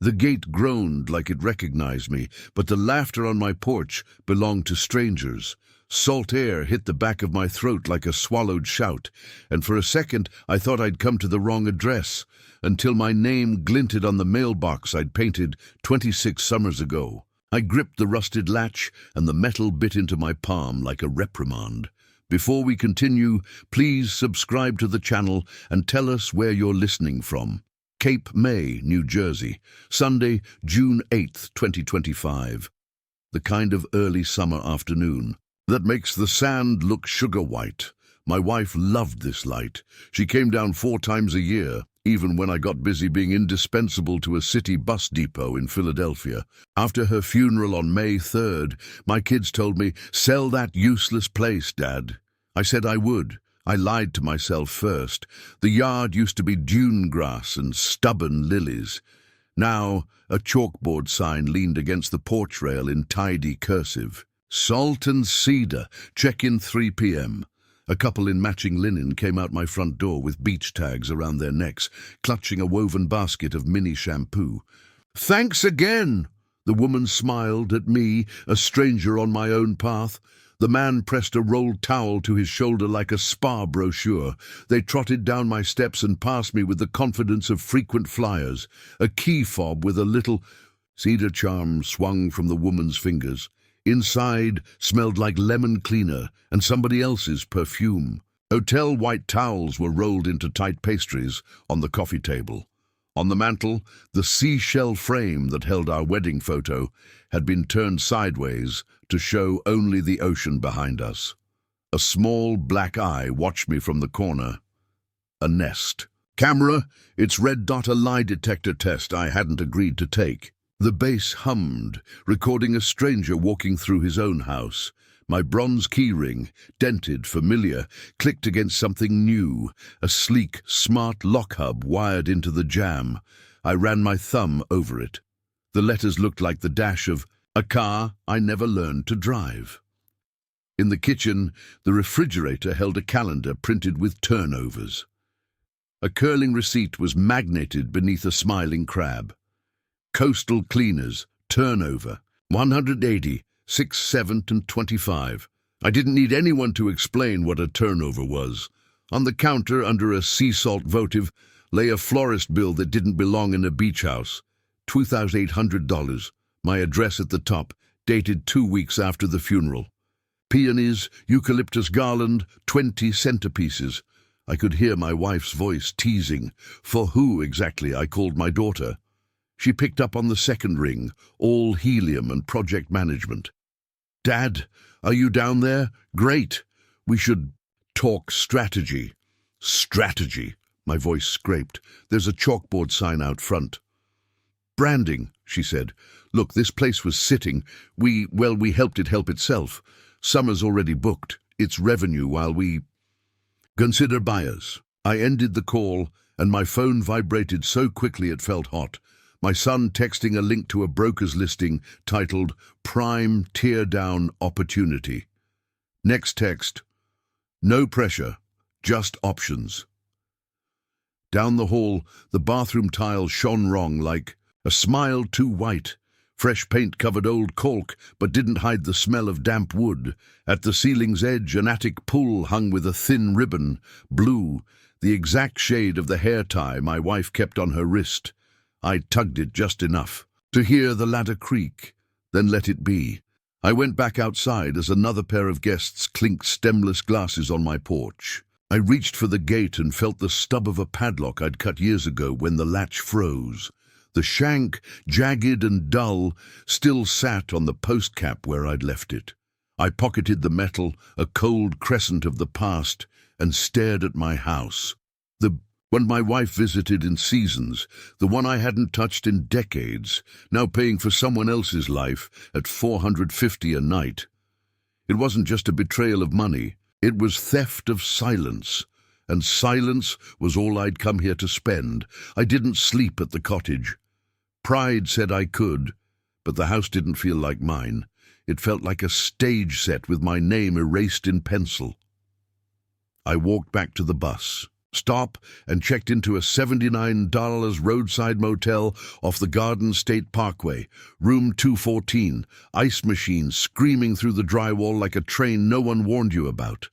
The gate groaned like it recognized me, but the laughter on my porch belonged to strangers. Salt air hit the back of my throat like a swallowed shout, and for a second I thought I'd come to the wrong address, until my name glinted on the mailbox I'd painted 26 summers ago. I gripped the rusted latch, and the metal bit into my palm like a reprimand. Before we continue, please subscribe to the channel and tell us where you're listening from. Cape May, New Jersey, Sunday, June 8th, 2025. The kind of early summer afternoon that makes the sand look sugar white. My wife loved this light. She came down 4 times a year, even when I got busy being indispensable to a city bus depot in Philadelphia. After her funeral on May 3rd, my kids told me, "Sell that useless place, Dad." I said I would. I lied to myself first. The yard used to be dune grass and stubborn lilies. Now, a chalkboard sign leaned against the porch rail in tidy cursive. Salt and Cedar, check-in 3 p.m. A couple in matching linen came out my front door with beach tags around their necks, clutching a woven basket of mini shampoo. "Thanks again!" The woman smiled at me, a stranger on my own path. The man pressed a rolled towel to his shoulder like a spa brochure. They trotted down my steps and past me with the confidence of frequent flyers. A key fob with a little cedar charm swung from the woman's fingers. Inside smelled like lemon cleaner and somebody else's perfume. Hotel white towels were rolled into tight pastries on the coffee table. On the mantel, the seashell frame that held our wedding photo had been turned sideways to show only the ocean behind us. A small black eye watched me from the corner. A nest. "Camera, it's red dot, a lie detector test I hadn't agreed to take." The bass hummed, recording a stranger walking through his own house. My bronze keyring, dented, familiar, clicked against something new, a sleek, smart lock hub wired into the jamb. I ran my thumb over it. The letters looked like the dash of a car I never learned to drive. In the kitchen, the refrigerator held a calendar printed with turnovers. A curling receipt was magneted beneath a smiling crab. Coastal cleaners, turnover, 180, 6, 7, and 25. I didn't need anyone to explain what a turnover was. On the counter, under a sea salt votive, lay a florist bill that didn't belong in a beach house. $2,800. My address at the top, dated 2 weeks after the funeral. Peonies, eucalyptus garland, 20 centerpieces. I could hear my wife's voice teasing. For who exactly, I called my daughter. She picked up on the second ring, all helium and project management. "Dad, are you down there? Great. We should talk strategy." "Strategy," my voice scraped. "There's a chalkboard sign out front." "Branding," she said. "Look, this place was sitting. We helped it help itself. Summer's already booked. It's revenue while we consider buyers." I ended the call, and my phone vibrated so quickly it felt hot. My son texting a link to a broker's listing titled Prime Teardown Opportunity. Next text, "No pressure, just options." Down the hall, the bathroom tile shone wrong, like a smile too white. Fresh paint covered old caulk, but didn't hide the smell of damp wood. At the ceiling's edge, an attic pull hung with a thin ribbon, blue, the exact shade of the hair tie my wife kept on her wrist. I tugged it just enough to hear the ladder creak, then let it be. I went back outside as another pair of guests clinked stemless glasses on my porch. I reached for the gate and felt the stub of a padlock I'd cut years ago when the latch froze. The shank, jagged and dull, still sat on the post cap where I'd left it. I pocketed the metal, a cold crescent of the past, and stared at my house. The one my wife visited in seasons, the one I hadn't touched in decades, now paying for someone else's life at $450 a night. It wasn't just a betrayal of money, it was theft of silence. And silence was all I'd come here to spend. I didn't sleep at the cottage. Pride said I could, but the house didn't feel like mine. It felt like a stage set with my name erased in pencil. I walked back to the bus. stop, and checked into a $79 roadside motel off the Garden State Parkway, room 214, ice machine screaming through the drywall like a train no one warned you about.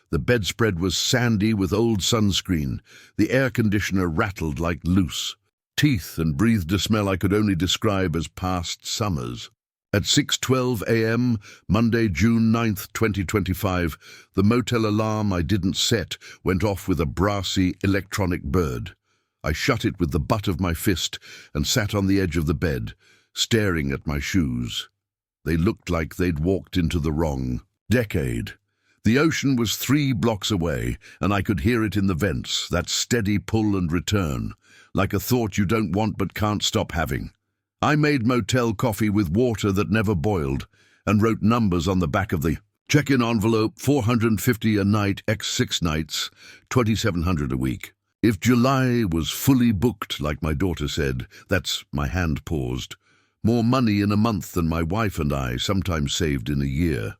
The bedspread was sandy with old sunscreen. The air conditioner rattled like loose. Teeth and breathed a smell I could only describe as past summers. At 6:12 a.m., Monday, June 9th, 2025, the motel alarm I didn't set went off with a brassy electronic bird. I shut it with the butt of my fist and sat on the edge of the bed, staring at my shoes. They looked like they'd walked into the wrong decade. The ocean was 3 blocks away, and I could hear it in the vents, that steady pull and return, like a thought you don't want but can't stop having. I made motel coffee with water that never boiled, and wrote numbers on the back of the check-in envelope, $450 a night, x 6 nights, $2,700 a week. If July was fully booked, like my daughter said, my hand paused, more money in a month than my wife and I sometimes saved in a year.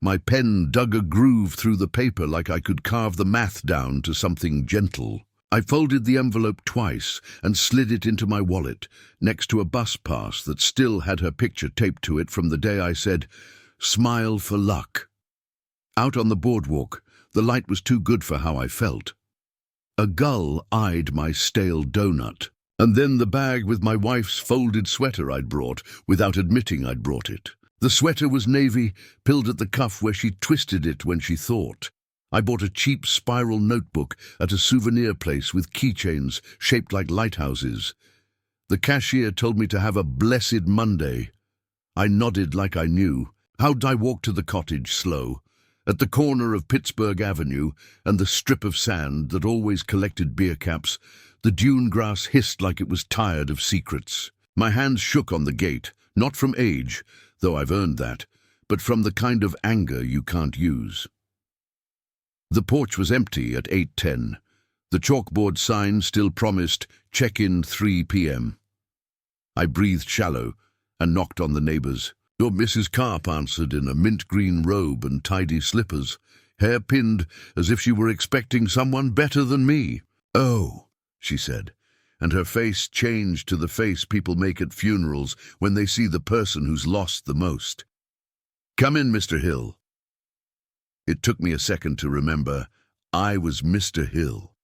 My pen dug a groove through the paper like I could carve the math down to something gentle. I folded the envelope twice and slid it into my wallet, next to a bus pass that still had her picture taped to it from the day I said, "Smile for luck." Out on the boardwalk, the light was too good for how I felt. A gull eyed my stale donut, and then the bag with my wife's folded sweater I'd brought, without admitting I'd brought it. The sweater was navy, pilled at the cuff where she twisted it when she thought. I bought a cheap spiral notebook at a souvenir place with keychains shaped like lighthouses. The cashier told me to have a blessed Monday. I nodded like I knew. How'd I walk to the cottage slow, at the corner of Pittsburgh Avenue and the strip of sand that always collected beer caps. The dune grass hissed like it was tired of secrets. My hands shook on the gate, not from age, though I've earned that, but from the kind of anger you can't use. The porch was empty at 8:10. The chalkboard sign still promised check-in 3 p.m. I breathed shallow and knocked on the neighbors. Your Mrs. Carp answered in a mint-green robe and tidy slippers, hair pinned as if she were expecting someone better than me. "Oh," she said, and her face changed to the face people make at funerals when they see the person who's lost the most. "Come in, Mr. Hill." It took me a second to remember I was Mr. Hill.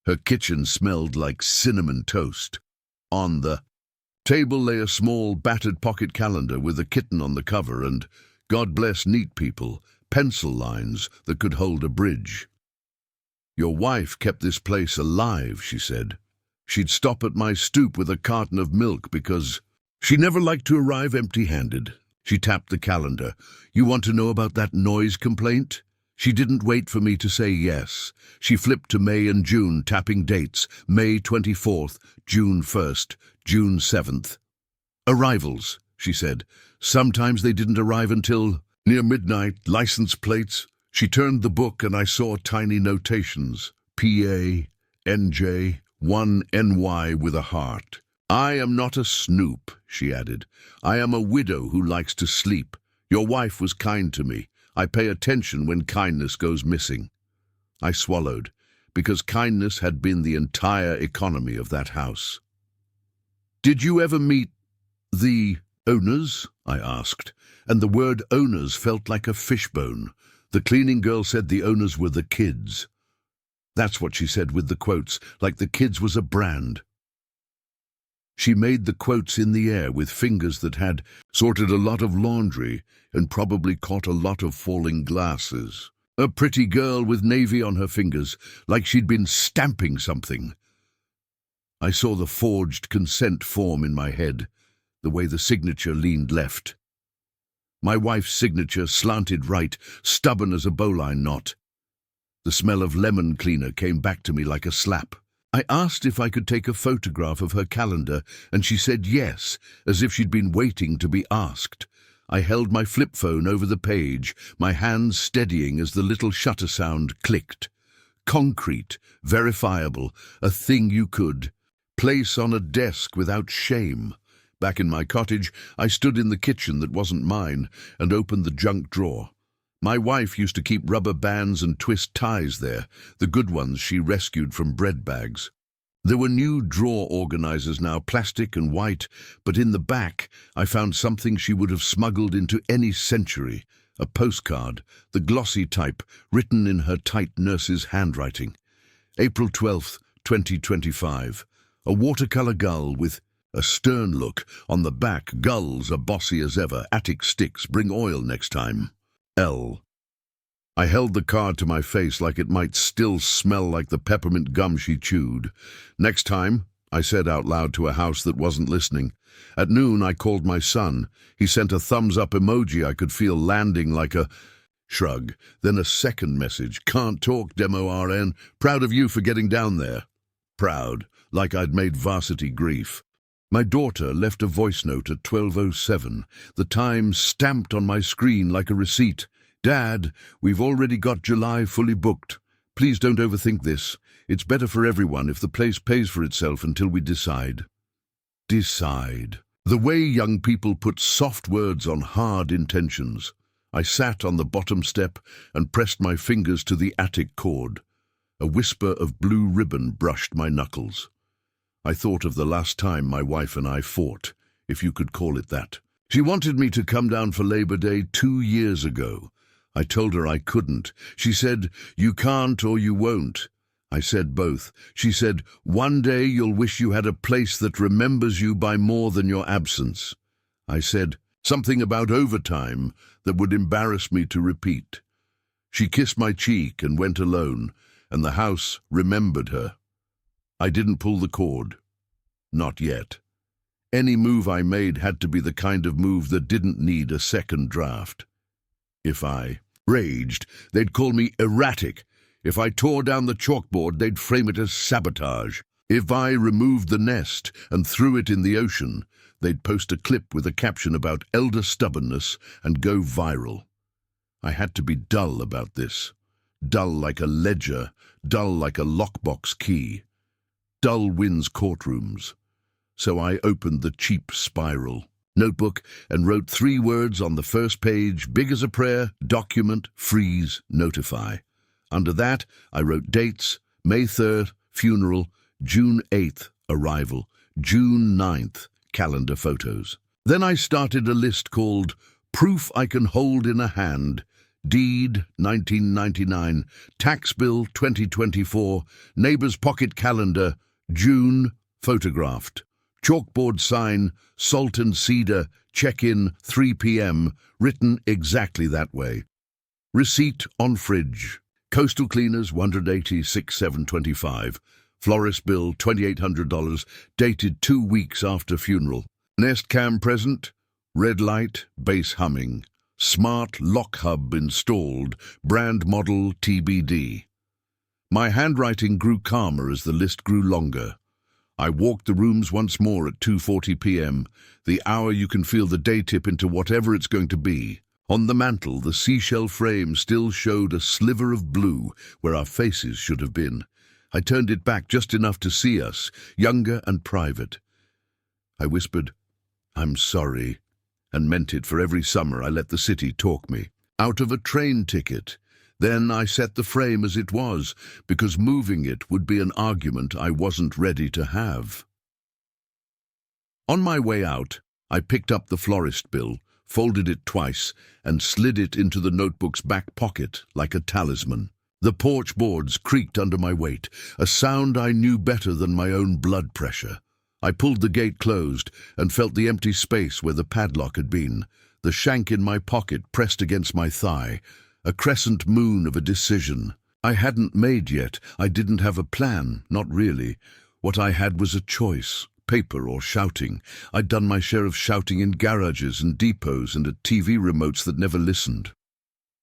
Her kitchen smelled like cinnamon toast. On the table lay a small, battered pocket calendar with a kitten on the cover and, God bless neat people, pencil lines that could hold a bridge. "Your wife kept this place alive," she said. "She'd stop at my stoop with a carton of milk because she never liked to arrive empty-handed." She tapped the calendar. "You want to know about that noise complaint?" She didn't wait for me to say yes. She flipped to May and June, tapping dates. May 24th, June 1st, June 7th. "Arrivals," she said. "Sometimes they didn't arrive until near midnight. License plates." She turned the book and I saw tiny notations. PA, NJ, 1NY with a heart. "I am not a snoop," she added. "I am a widow who likes to sleep. Your wife was kind to me. I pay attention when kindness goes missing." I swallowed, because kindness had been the entire economy of that house. "Did you ever meet the owners?" I asked, and the word owners felt like a fishbone. The cleaning girl said the owners were the kids. That's what she said with the quotes, like the kids was a brand. She made the quotes in the air with fingers that had sorted a lot of laundry and probably caught a lot of falling glasses. A pretty girl with navy on her fingers, like she'd been stamping something. I saw the forged consent form in my head, the way the signature leaned left. My wife's signature slanted right, stubborn as a bowline knot. The smell of lemon cleaner came back to me like a slap. I asked if I could take a photograph of her calendar, and she said yes, as if she'd been waiting to be asked. I held my flip phone over the page, my hands steadying as the little shutter sound clicked. Concrete, verifiable, a thing you could place on a desk without shame. Back in my cottage, I stood in the kitchen that wasn't mine and opened the junk drawer. My wife used to keep rubber bands and twist ties there, the good ones she rescued from bread bags. There were new drawer organizers now, plastic and white, but in the back I found something she would have smuggled into any century, a postcard, the glossy type, written in her tight nurse's handwriting. April 12th, 2025. A watercolor gull with a stern look. On the back, gulls are bossy as ever. Attic sticks, bring oil next time. L. I held the card to my face like it might still smell like the peppermint gum she chewed. Next time, I said out loud to a house that wasn't listening. At noon, I called my son. He sent a thumbs-up emoji I could feel landing like a shrug. Then a second message. Can't talk, Demo RN. Proud of you for getting down there. Proud, like I'd made varsity grief. My daughter left a voice note at 12:07, the time stamped on my screen like a receipt. Dad, we've already got July fully booked. Please don't overthink this. It's better for everyone if the place pays for itself until we decide. Decide. The way young people put soft words on hard intentions. I sat on the bottom step and pressed my fingers to the attic cord. A whisper of blue ribbon brushed my knuckles. I thought of the last time my wife and I fought, if you could call it that. She wanted me to come down for Labor Day 2 years ago. I told her I couldn't. She said, you can't or you won't. I said both. She said, one day you'll wish you had a place that remembers you by more than your absence. I said, something about overtime that would embarrass me to repeat. She kissed my cheek and went alone, and the house remembered her. I didn't pull the cord. Not yet. Any move I made had to be the kind of move that didn't need a second draft. If I raged, they'd call me erratic. If I tore down the chalkboard, they'd frame it as sabotage. If I removed the nest and threw it in the ocean, they'd post a clip with a caption about elder stubbornness and go viral. I had to be dull about this. Dull like a ledger, dull like a lockbox key. Dull wins courtrooms. So I opened the cheap spiral notebook and wrote 3 words on the first page, big as a prayer: document, freeze, notify. Under that, I wrote dates: May 3rd, funeral; June 8th, arrival; June 9th, calendar photos. Then I started a list called Proof I Can Hold in a Hand, Deed 1999, Tax Bill 2024, Neighbor's Pocket Calendar, June, photographed. Chalkboard sign, Salt and Cedar, check-in 3 p.m, written exactly that way. Receipt on fridge. Coastal Cleaners, $186,725. Florist bill, $2,800, dated 2 weeks after funeral. Nest cam present, red light, bass humming. Smart lock hub installed, brand model TBD. My handwriting grew calmer as the list grew longer. I walked the rooms once more at 2:40 p.m, the hour you can feel the day tip into whatever it's going to be. On the mantel, the seashell frame still showed a sliver of blue where our faces should have been. I turned it back just enough to see us, younger and private. I whispered, I'm sorry, and meant it for every summer I let the city talk me out of a train ticket. Then I set the frame as it was, because moving it would be an argument I wasn't ready to have. On my way out, I picked up the florist bill, folded it twice, and slid it into the notebook's back pocket like a talisman. The porch boards creaked under my weight, a sound I knew better than my own blood pressure. I pulled the gate closed and felt the empty space where the padlock had been, the shank in my pocket pressed against my thigh, a crescent moon of a decision. I hadn't made yet. I didn't have a plan, not really. What I had was a choice, paper or shouting. I'd done my share of shouting in garages and depots and at TV remotes that never listened.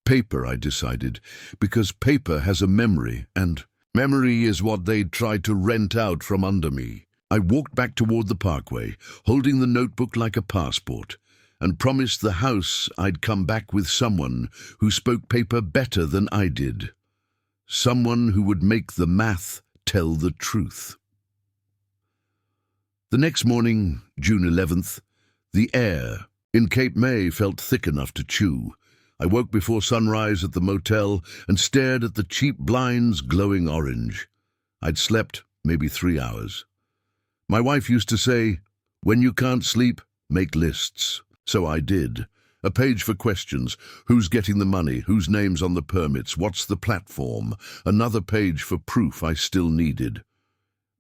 Paper, I decided, because paper has a memory, and memory is what they'd tried to rent out from under me. I walked back toward the parkway, holding the notebook like a passport, and promised the house I'd come back with someone who spoke paper better than I did. Someone who would make the math tell the truth. The next morning, June 11th, the air in Cape May felt thick enough to chew. I woke before sunrise at the motel and stared at the cheap blinds glowing orange. I'd slept maybe 3 hours. My wife used to say, "When you can't sleep, make lists." So I did. A page for questions. Who's getting the money? Whose name's on the permits? What's the platform? Another page for proof I still needed.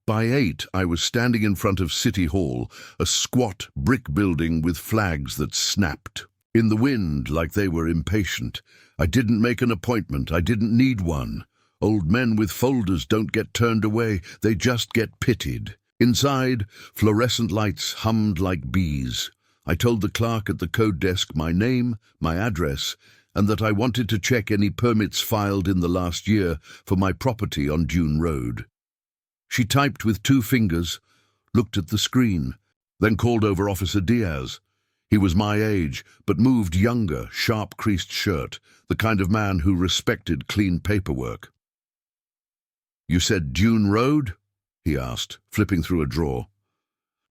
By 8, I was standing in front of City Hall, a squat brick building with flags that snapped in the wind like they were impatient. I didn't make an appointment. I didn't need one. Old men with folders don't get turned away. They just get pitied. Inside, fluorescent lights hummed like bees. I told the clerk at the code desk my name, my address, and that I wanted to check any permits filed in the last year for my property on Dune Road. She typed with 2 fingers, looked at the screen, then called over Officer Diaz. He was my age, but moved younger, sharp-creased shirt, the kind of man who respected clean paperwork. "You said Dune Road?" he asked, flipping through a drawer.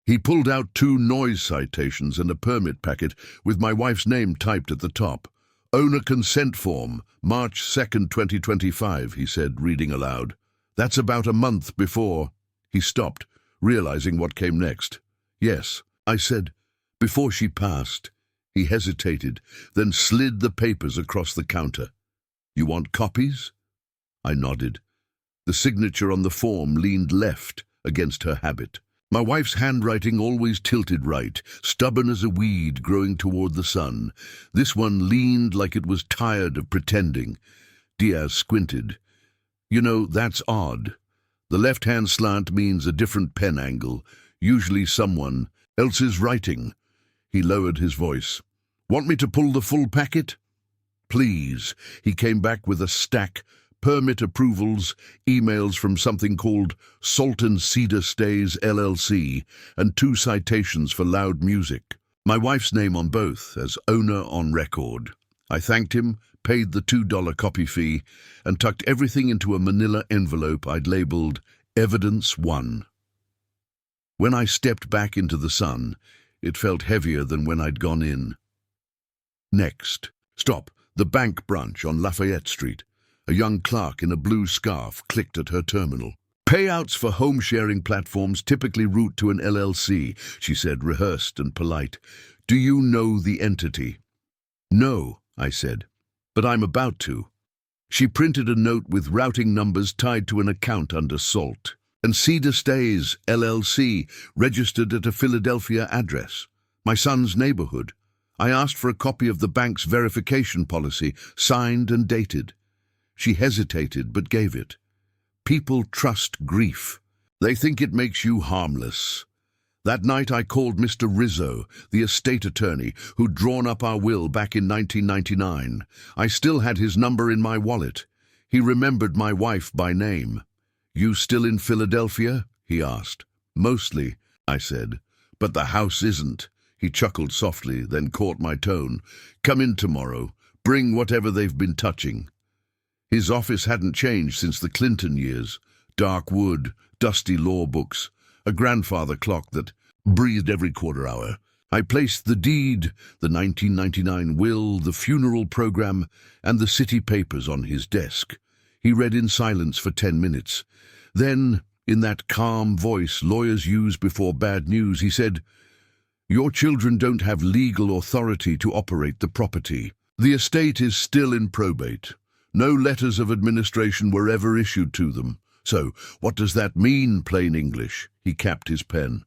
He pulled out 2 noise citations and a permit packet with my wife's name typed at the top. "Owner consent form, March 2nd, 2025, he said, reading aloud. "That's about a month before." He stopped, realizing what came next. "Yes," I said. Before she passed, he hesitated, then slid the papers across the counter. "You want copies?" I nodded. The signature on the form leaned left against her habit. My wife's handwriting always tilted right, stubborn as a weed growing toward the sun. This one leaned like it was tired of pretending. Diaz squinted. "You know, that's odd. The left-hand slant means a different pen angle, usually someone else's writing." He lowered his voice. "Want me to pull the full packet?" "Please." He came back with a stack, permit approvals, emails from something called Salt and Cedar Stays LLC, and 2 citations for loud music. My wife's name on both, as owner on record. I thanked him, paid the $2 copy fee, and tucked everything into a manila envelope I'd labeled Evidence 1. When I stepped back into the sun, it felt heavier than when I'd gone in. Next. Stop. The bank branch on Lafayette Street. A young clerk in a blue scarf clicked at her terminal. "Payouts for home-sharing platforms typically route to an LLC, she said, rehearsed and polite. "Do you know the entity?" "No," I said, "but I'm about to." She printed a note with routing numbers tied to an account under Salt. "And Cedar Stays, LLC, registered at a Philadelphia address. My son's neighborhood. I asked for a copy of the bank's verification policy, signed and dated." She hesitated, but gave it. "People trust grief. They think it makes you harmless." That night I called Mr. Rizzo, the estate attorney, who'd drawn up our will back in 1999. I still had his number in my wallet. He remembered my wife by name. "You still in Philadelphia?" he asked. "Mostly," I said. "But the house isn't." He chuckled softly, then caught my tone. "Come in tomorrow. Bring whatever they've been touching." His office hadn't changed since the Clinton years. Dark wood, dusty law books, a grandfather clock that breathed every quarter hour. I placed the deed, the 1999 will, the funeral program, and the city papers on his desk. He read in silence for 10 minutes. Then, in that calm voice lawyers use before bad news, he said, "Your children don't have legal authority to operate the property. The estate is still in probate. No letters of administration were ever issued to them. So, what does that mean, plain English?" He capped his pen.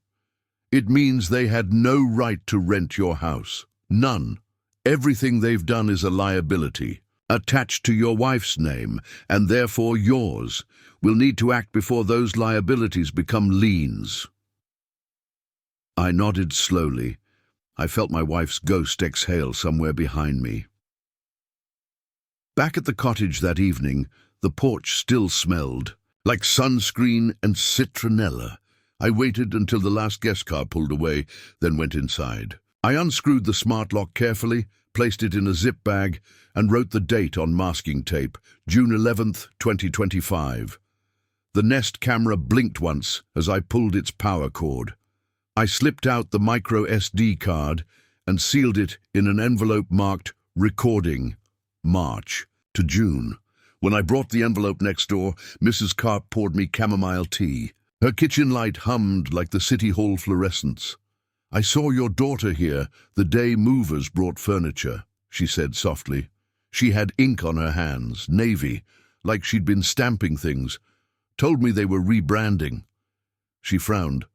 "It means they had no right to rent your house. None. Everything they've done is a liability, attached to your wife's name, and therefore yours. We'll need to act before those liabilities become liens." I nodded slowly. I felt my wife's ghost exhale somewhere behind me. Back at the cottage that evening, the porch still smelled like sunscreen and citronella. I waited until the last guest car pulled away, then went inside. I unscrewed the smart lock carefully, placed it in a zip bag, and wrote the date on masking tape, June 11th, 2025. The Nest camera blinked once as I pulled its power cord. I slipped out the micro SD card and sealed it in an envelope marked Recording March to June. When I brought the envelope next door, Mrs. Carp poured me chamomile tea. Her kitchen light hummed like the City Hall fluorescence. "I saw your daughter here the day movers brought furniture," she said softly. She had ink on her hands, navy, like she'd been stamping things. Told me they were rebranding. She frowned.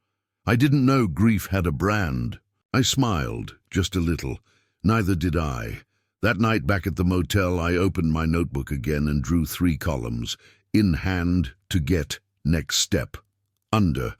I didn't know grief had a brand. I smiled, just a little. Neither did I. That night back at the motel, I opened my notebook again and drew 3 columns. In hand, to get, next step. Under,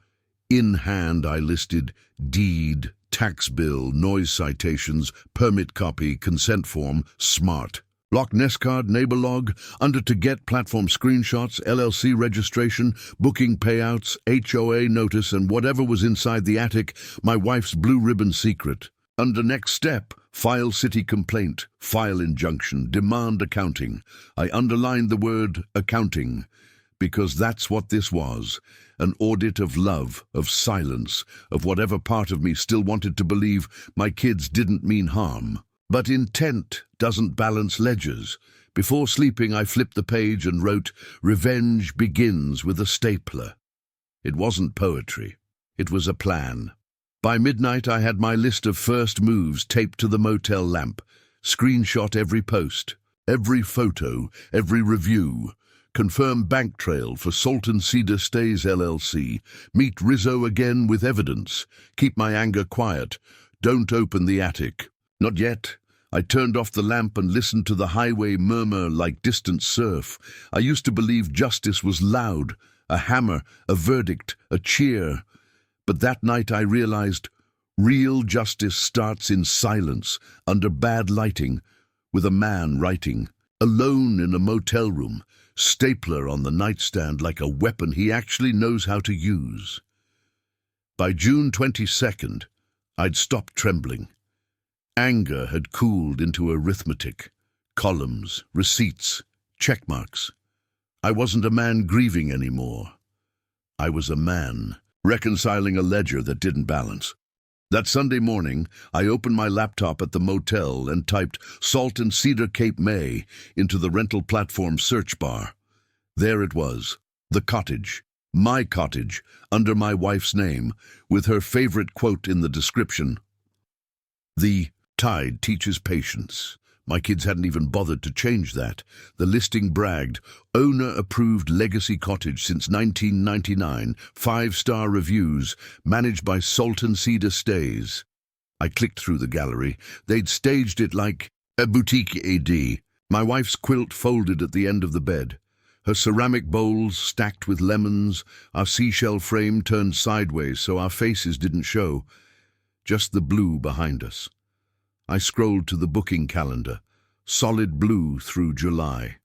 in hand, I listed deed, tax bill, noise citations, permit copy, consent form, smart. Loch Ness card, neighbor log, under to get, platform screenshots, LLC registration, booking payouts, HOA notice, and whatever was inside the attic, my wife's blue ribbon secret. Under next step, file city complaint, file injunction, demand accounting. I underlined the word accounting, because that's what this was, an audit of love, of silence, of whatever part of me still wanted to believe my kids didn't mean harm. But intent doesn't balance ledgers. Before sleeping, I flipped the page and wrote, "Revenge begins with a stapler." It wasn't poetry. It was a plan. By midnight, I had my list of first moves taped to the motel lamp, screenshot every post, every photo, every review. Confirm bank trail for Salt and Cedar Stays LLC. Meet Rizzo again with evidence. Keep my anger quiet. Don't open the attic. Not yet. I turned off the lamp and listened to the highway murmur like distant surf. I used to believe justice was loud, a hammer, a verdict, a cheer. But that night I realized real justice starts in silence, under bad lighting, with a man writing, alone in a motel room, stapler on the nightstand like a weapon he actually knows how to use. By June 22nd, I'd stopped trembling. Anger had cooled into arithmetic, columns, receipts, checkmarks. I wasn't a man grieving anymore. I was a man reconciling a ledger that didn't balance. That Sunday morning, I opened my laptop at the motel and typed Salt and Cedar Cape May into the rental platform search bar. There it was, the cottage, my cottage, under my wife's name, with her favorite quote in the description. The tide teaches patience. My kids hadn't even bothered to change that. The listing bragged, owner-approved legacy cottage since 1999, 5-star reviews, managed by Salt and Cedar Stays. I clicked through the gallery. They'd staged it like a boutique AD. My wife's quilt folded at the end of the bed. Her ceramic bowls stacked with lemons, our seashell frame turned sideways so our faces didn't show. Just the blue behind us. I scrolled to the booking calendar, solid blue through July.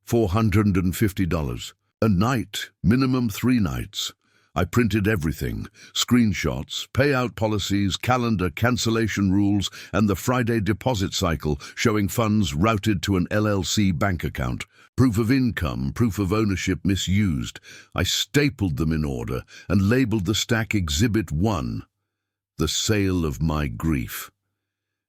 $450. A night, minimum 3 nights. I printed everything, screenshots, payout policies, calendar cancellation rules, and the Friday deposit cycle showing funds routed to an LLC bank account. Proof of income, proof of ownership misused. I stapled them in order and labeled the stack Exhibit 1, the sale of my grief.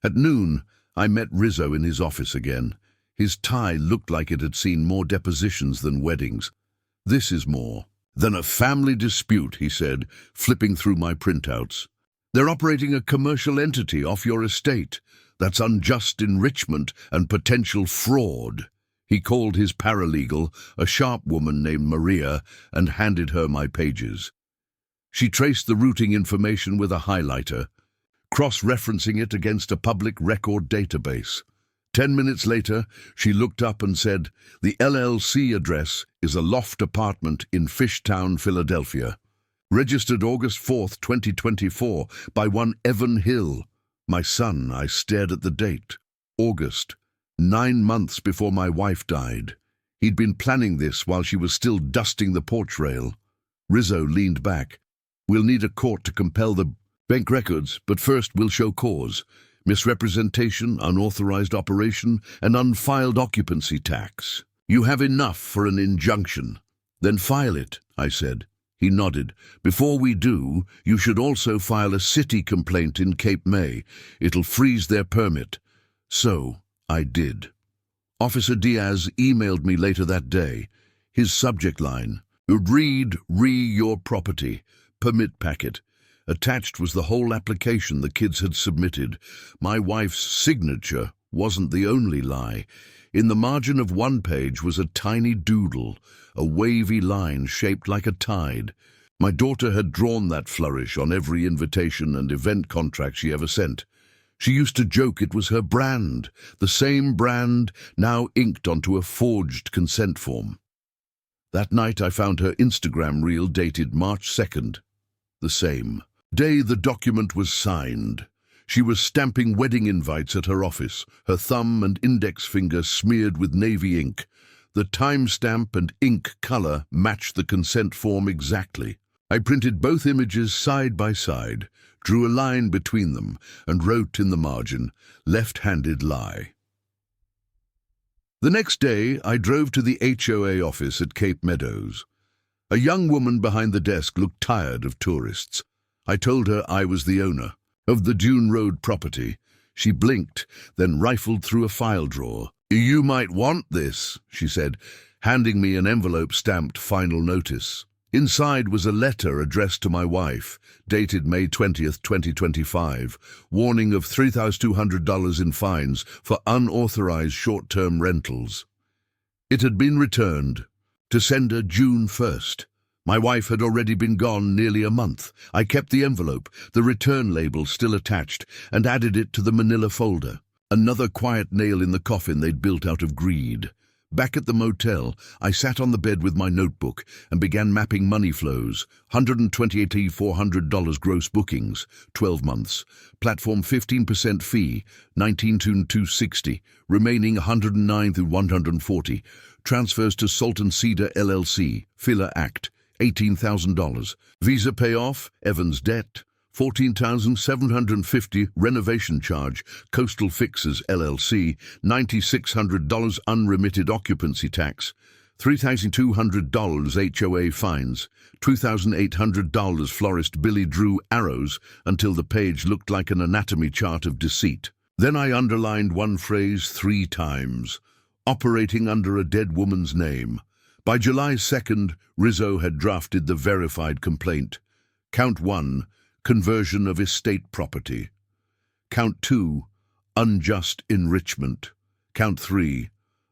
At noon, I met Rizzo in his office again. His tie looked like it had seen more depositions than weddings. "This is more than a family dispute," he said, flipping through my printouts. "They're operating a commercial entity off your estate. That's unjust enrichment and potential fraud." He called his paralegal, a sharp woman named Maria, and handed her my pages. She traced the routing information with a highlighter, cross-referencing it against a public record database. 10 minutes later, she looked up and said, "The LLC address is a loft apartment in Fishtown, Philadelphia. Registered August 4th, 2024, by one Evan Hill." My son, I stared at the date. August, 9 months before my wife died. He'd been planning this while she was still dusting the porch rail. Rizzo leaned back. "We'll need a court to compel the bank records, but first we'll show cause. Misrepresentation, unauthorized operation, and unfiled occupancy tax. You have enough for an injunction." "Then file it," I said. He nodded. "Before we do, you should also file a city complaint in Cape May. It'll freeze their permit." So I did. Officer Diaz emailed me later that day. His subject line, "Read your property. Permit packet." Attached was the whole application the kids had submitted. My wife's signature wasn't the only lie. In the margin of one page was a tiny doodle, a wavy line shaped like a tide. My daughter had drawn that flourish on every invitation and event contract she ever sent. She used to joke it was her brand, the same brand now inked onto a forged consent form. That night I found her Instagram reel dated March 2nd. The same day the document was signed. She was stamping wedding invites at her office, her thumb and index finger smeared with navy ink. The timestamp and ink color matched the consent form exactly. I printed both images side by side, drew a line between them, and wrote in the margin, "Left-handed lie." The next day, I drove to the HOA office at Cape Meadows. A young woman behind the desk looked tired of tourists. I told her I was the owner of the Dune Road property. She blinked, then rifled through a file drawer. "You might want this," she said, handing me an envelope stamped "Final Notice." Inside was a letter addressed to my wife, dated May 20th, 2025, warning of $3,200 in fines for unauthorized short-term rentals. It had been returned to sender June 1st. My wife had already been gone nearly a month. I kept the envelope, the return label still attached, and added it to the manila folder. Another quiet nail in the coffin they'd built out of greed. Back at the motel, I sat on the bed with my notebook and began mapping money flows. $128,400 gross bookings, 12 months. Platform 15% fee, 19,260. Remaining 109 through 140. Transfers to Salt and Cedar LLC, Filler Act, $18,000. Visa payoff, Evans debt, $14,750 renovation charge, Coastal Fixers LLC, $9,600 unremitted occupancy tax, $3,200 HOA fines, $2,800 florist Billy drew arrows until the page looked like an anatomy chart of deceit. Then I underlined one phrase 3 times, operating under a dead woman's name. By July 2nd, Rizzo had drafted the verified complaint. Count 1, conversion of estate property. Count 2, unjust enrichment. Count 3,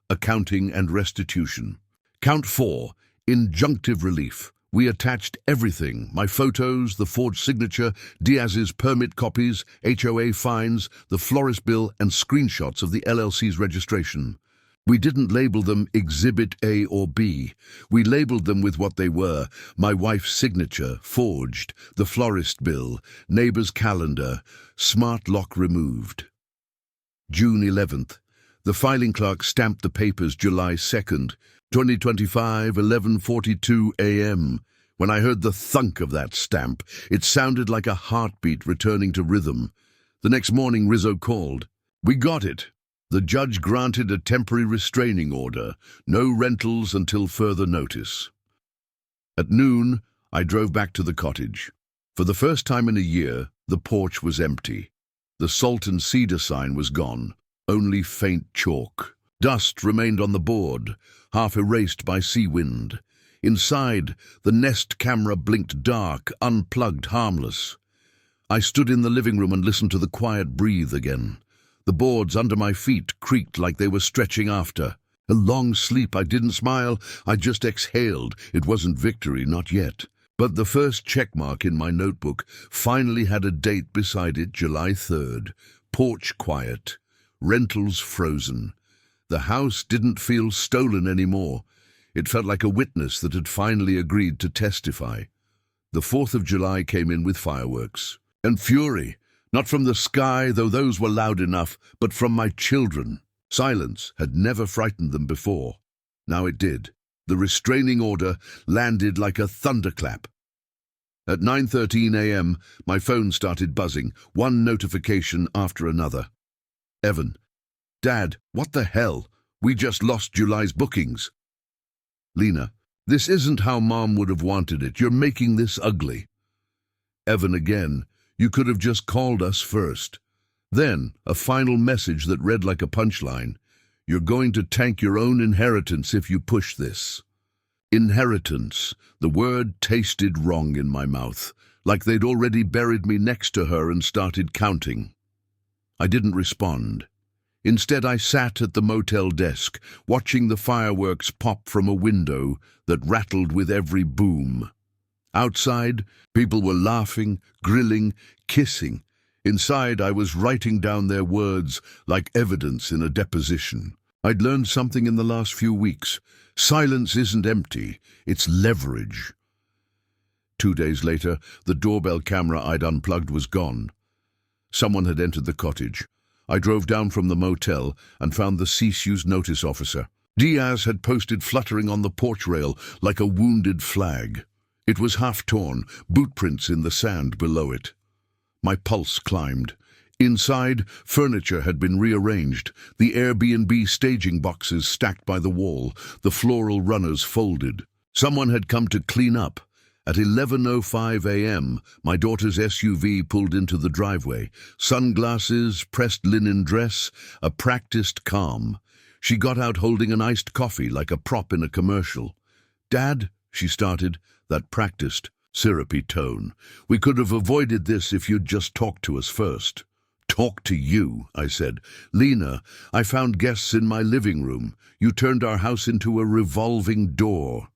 accounting and restitution. Count 4, injunctive relief. We attached everything, my photos, the forged signature, Diaz's permit copies, HOA fines, the florist bill, and screenshots of the LLC's registration. We didn't label them Exhibit A or B. We labeled them with what they were: my wife's signature, forged, the florist bill, neighbor's calendar, smart lock removed. June 11th. The filing clerk stamped the papers July 2nd, 2025, 11:42 a.m. When I heard the thunk of that stamp, it sounded like a heartbeat returning to rhythm. The next morning, Rizzo called. "We got it." The judge granted a temporary restraining order, no rentals until further notice. At noon, I drove back to the cottage. For the first time in a year, the porch was empty. The Salt and Cedar sign was gone, only faint chalk. Dust remained on the board, half erased by sea wind. Inside, the Nest camera blinked dark, unplugged, harmless. I stood in the living room and listened to the quiet breathe again. The boards under my feet creaked like they were stretching after. A long sleep. I didn't smile. I just exhaled. It wasn't victory, not yet. But the first checkmark in my notebook finally had a date beside it, July 3rd. Porch quiet. Rentals frozen. The house didn't feel stolen anymore. It felt like a witness that had finally agreed to testify. The 4th of July came in with fireworks. And fury. Not from the sky, though those were loud enough, but from my children. Silence had never frightened them before. Now it did. The restraining order landed like a thunderclap. At 9:13 a.m., my phone started buzzing, one notification after another. Evan. Dad, what the hell? We just lost July's bookings. Lena. This isn't how Mom would have wanted it. You're making this ugly. Evan again. You could have just called us first. Then, a final message that read like a punchline. You're going to tank your own inheritance if you push this. Inheritance. The word tasted wrong in my mouth, like they'd already buried me next to her and started counting. I didn't respond. Instead, I sat at the motel desk, watching the fireworks pop from a window that rattled with every boom. Outside, people were laughing, grilling, kissing. Inside, I was writing down their words like evidence in a deposition. I'd learned something in the last few weeks. Silence isn't empty, it's leverage. 2 days later, the doorbell camera I'd unplugged was gone. Someone had entered the cottage. I drove down from the motel and found the cease use notice officer. Diaz had posted fluttering on the porch rail like a wounded flag. It was half-torn, bootprints in the sand below it. My pulse climbed. Inside, furniture had been rearranged, the Airbnb staging boxes stacked by the wall, the floral runners folded. Someone had come to clean up. At 11:05 a.m., my daughter's SUV pulled into the driveway. Sunglasses, pressed linen dress, a practiced calm. She got out holding an iced coffee like a prop in a commercial. "Dad," she started, that practiced, syrupy tone. "We could have avoided this if you'd just talked to us first." "Talk to you," I said. "Lena, I found guests in my living room. You turned our house into a revolving door."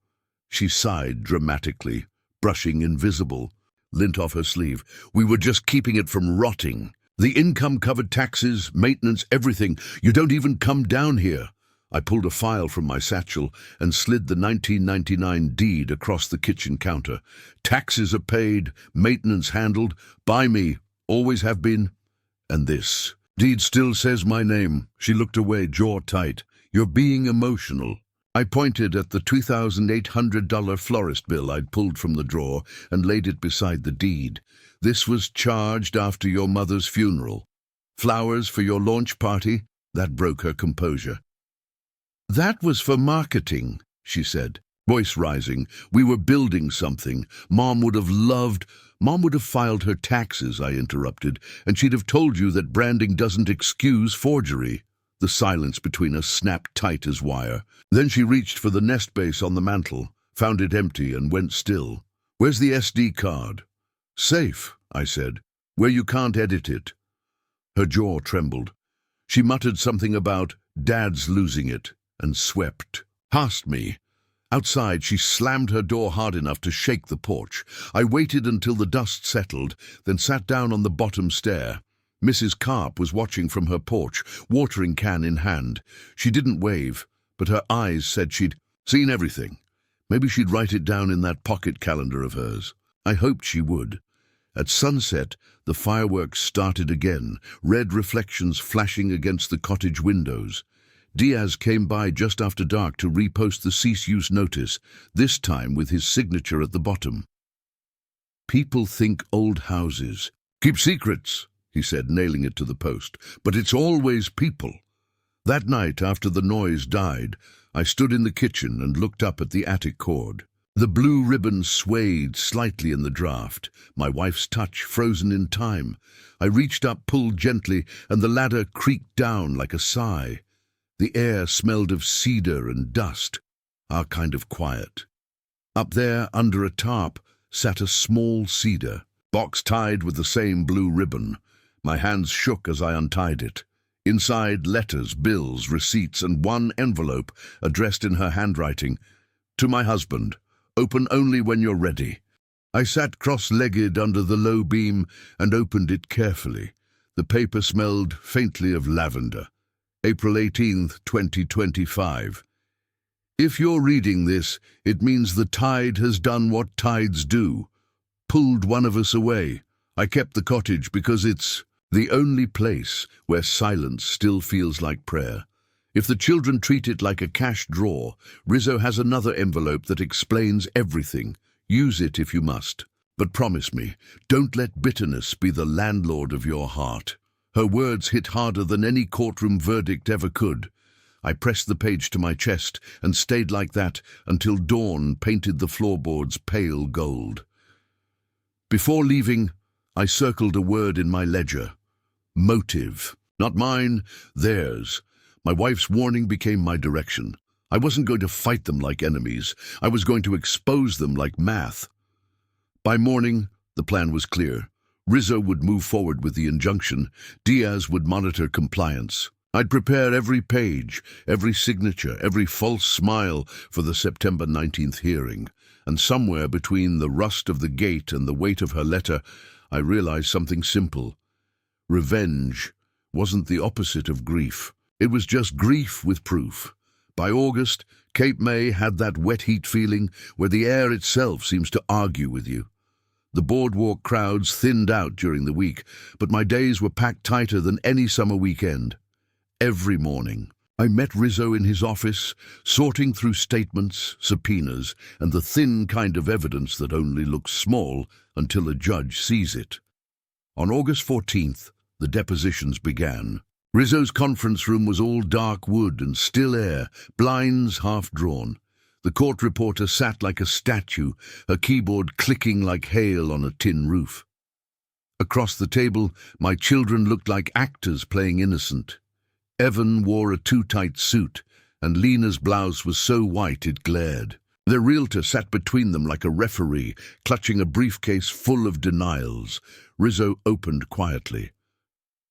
She sighed dramatically, brushing invisible lint off her sleeve. "We were just keeping it from rotting. The income covered taxes, maintenance, everything. You don't even come down here." I pulled a file from my satchel and slid the 1999 deed across the kitchen counter. "Taxes are paid, maintenance handled, by me, always have been. And this deed still says my name." She looked away, jaw tight. "You're being emotional." I pointed at the $2,800 florist bill I'd pulled from the drawer and laid it beside the deed. "This was charged after your mother's funeral. Flowers for your launch party?" That broke her composure. "That was for marketing," she said, voice rising. "We were building something. Mom would have filed her taxes," I interrupted, "and she'd have told you that branding doesn't excuse forgery." The silence between us snapped tight as wire. Then she reached for the nest base on the mantel, found it empty, and went still. "Where's the SD card?" "Safe," I said, "where you can't edit it." Her jaw trembled. She muttered something about Dad's losing it, and swept past me. Outside, she slammed her door hard enough to shake the porch. I waited until the dust settled, then sat down on the bottom stair. Mrs. Karp was watching from her porch, watering can in hand. She didn't wave, but her eyes said she'd seen everything. Maybe she'd write it down in that pocket calendar of hers. I hoped she would. At sunset, the fireworks started again, red reflections flashing against the cottage windows. Diaz came by just after dark to repost the cease-use notice, this time with his signature at the bottom. "People think old houses keep secrets," he said, nailing it to the post, "but it's always people." That night, after the noise died, I stood in the kitchen and looked up at the attic cord. The blue ribbon swayed slightly in the draft, my wife's touch frozen in time. I reached up, pulled gently, and the ladder creaked down like a sigh. The air smelled of cedar and dust, our kind of quiet. Up there, under a tarp, sat a small cedar, box tied with the same blue ribbon. My hands shook as I untied it. Inside, letters, bills, receipts, and one envelope addressed in her handwriting. "To my husband. Open only when you're ready." I sat cross-legged under the low beam and opened it carefully. The paper smelled faintly of lavender. April 18th, 2025. If you're reading this, it means the tide has done what tides do. Pulled one of us away. I kept the cottage because it's the only place where silence still feels like prayer. If the children treat it like a cash drawer, Rizzo has another envelope that explains everything. Use it if you must. But promise me, don't let bitterness be the landlord of your heart. Her words hit harder than any courtroom verdict ever could. I pressed the page to my chest and stayed like that until dawn painted the floorboards pale gold. Before leaving, I circled a word in my ledger. Motive. Not mine, theirs. My wife's warning became my direction. I wasn't going to fight them like enemies. I was going to expose them like math. By morning, the plan was clear. Rizzo would move forward with the injunction. Diaz would monitor compliance. I'd prepare every page, every signature, every false smile for the September 19th hearing. And somewhere between the rust of the gate and the weight of her letter, I realized something simple. Revenge wasn't the opposite of grief. It was just grief with proof. By August, Cape May had that wet heat feeling where the air itself seems to argue with you. The boardwalk crowds thinned out during the week, but my days were packed tighter than any summer weekend. Every morning, I met Rizzo in his office, sorting through statements, subpoenas, and the thin kind of evidence that only looks small until a judge sees it. On August 14th, the depositions began. Rizzo's conference room was all dark wood and still air, blinds half drawn. The court reporter sat like a statue, her keyboard clicking like hail on a tin roof. Across the table, my children looked like actors playing innocent. Evan wore a too-tight suit, and Lena's blouse was so white it glared. Their realtor sat between them like a referee, clutching a briefcase full of denials. Rizzo opened quietly.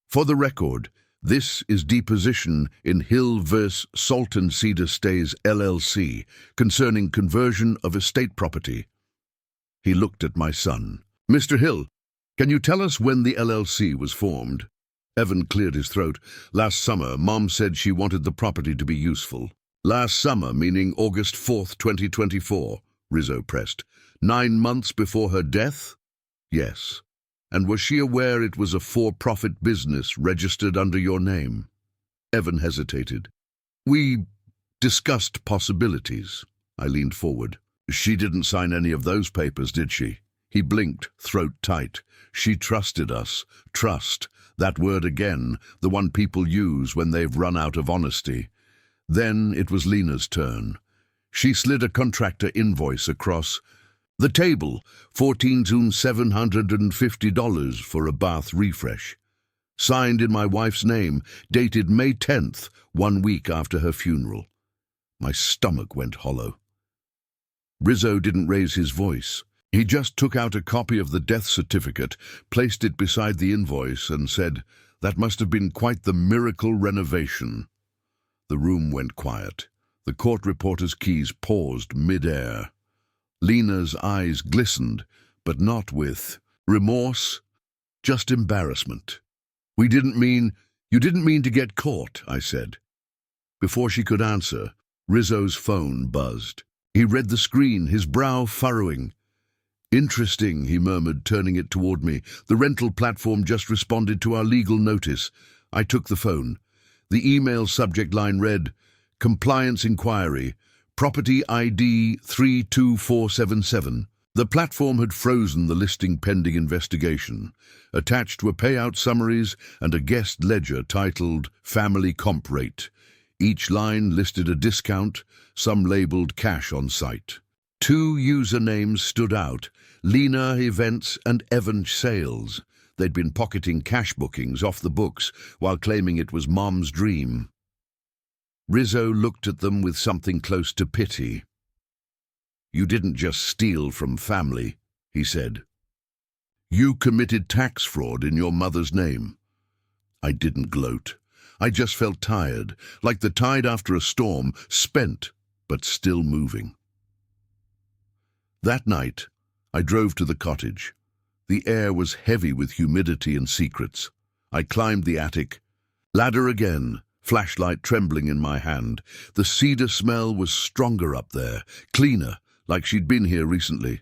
For the record, this is deposition in Hill vs. Salt and Cedar Stays LLC concerning conversion of estate property. He looked at my son. Mr. Hill, can you tell us when the LLC was formed? Evan cleared his throat. Last summer, Mom said she wanted the property to be useful. Last summer, meaning August 4th, 2024, Rizzo pressed. 9 months before her death? Yes. And was she aware it was a for-profit business registered under your name? Evan hesitated. We discussed possibilities. I leaned forward. She didn't sign any of those papers, did she? He blinked, throat tight. She trusted us. Trust. That word again, the one people use when they've run out of honesty. Then it was Lena's turn. She slid a contractor invoice across. The table, $14,750 for a bath refresh. Signed in my wife's name, dated May 10th, 1 week after her funeral. My stomach went hollow. Rizzo didn't raise his voice. He just took out a copy of the death certificate, placed it beside the invoice, and said, "That must have been quite the miracle renovation." The room went quiet. The court reporter's keys paused mid-air. Lena's eyes glistened, but not with remorse, just embarrassment. You didn't mean to get caught," I said. Before she could answer, Rizzo's phone buzzed. He read the screen, his brow furrowing. "Interesting," he murmured, turning it toward me. "The rental platform just responded to our legal notice." I took the phone. The email subject line read, "Compliance Inquiry, Property ID 32477. The platform had frozen the listing pending investigation. Attached were payout summaries and a guest ledger titled Family Comp Rate. Each line listed a discount, some labeled cash on site. 2 usernames stood out, Lena Events and Evan Sales. They'd been pocketing cash bookings off the books while claiming it was Mom's dream. Rizzo looked at them with something close to pity. "You didn't just steal from family," he said. "You committed tax fraud in your mother's name." I didn't gloat. I just felt tired, like the tide after a storm, spent, but still moving. That night, I drove to the cottage. The air was heavy with humidity and secrets. I climbed the attic. Ladder again, flashlight trembling in my hand. The cedar smell was stronger up there, cleaner, like she'd been here recently.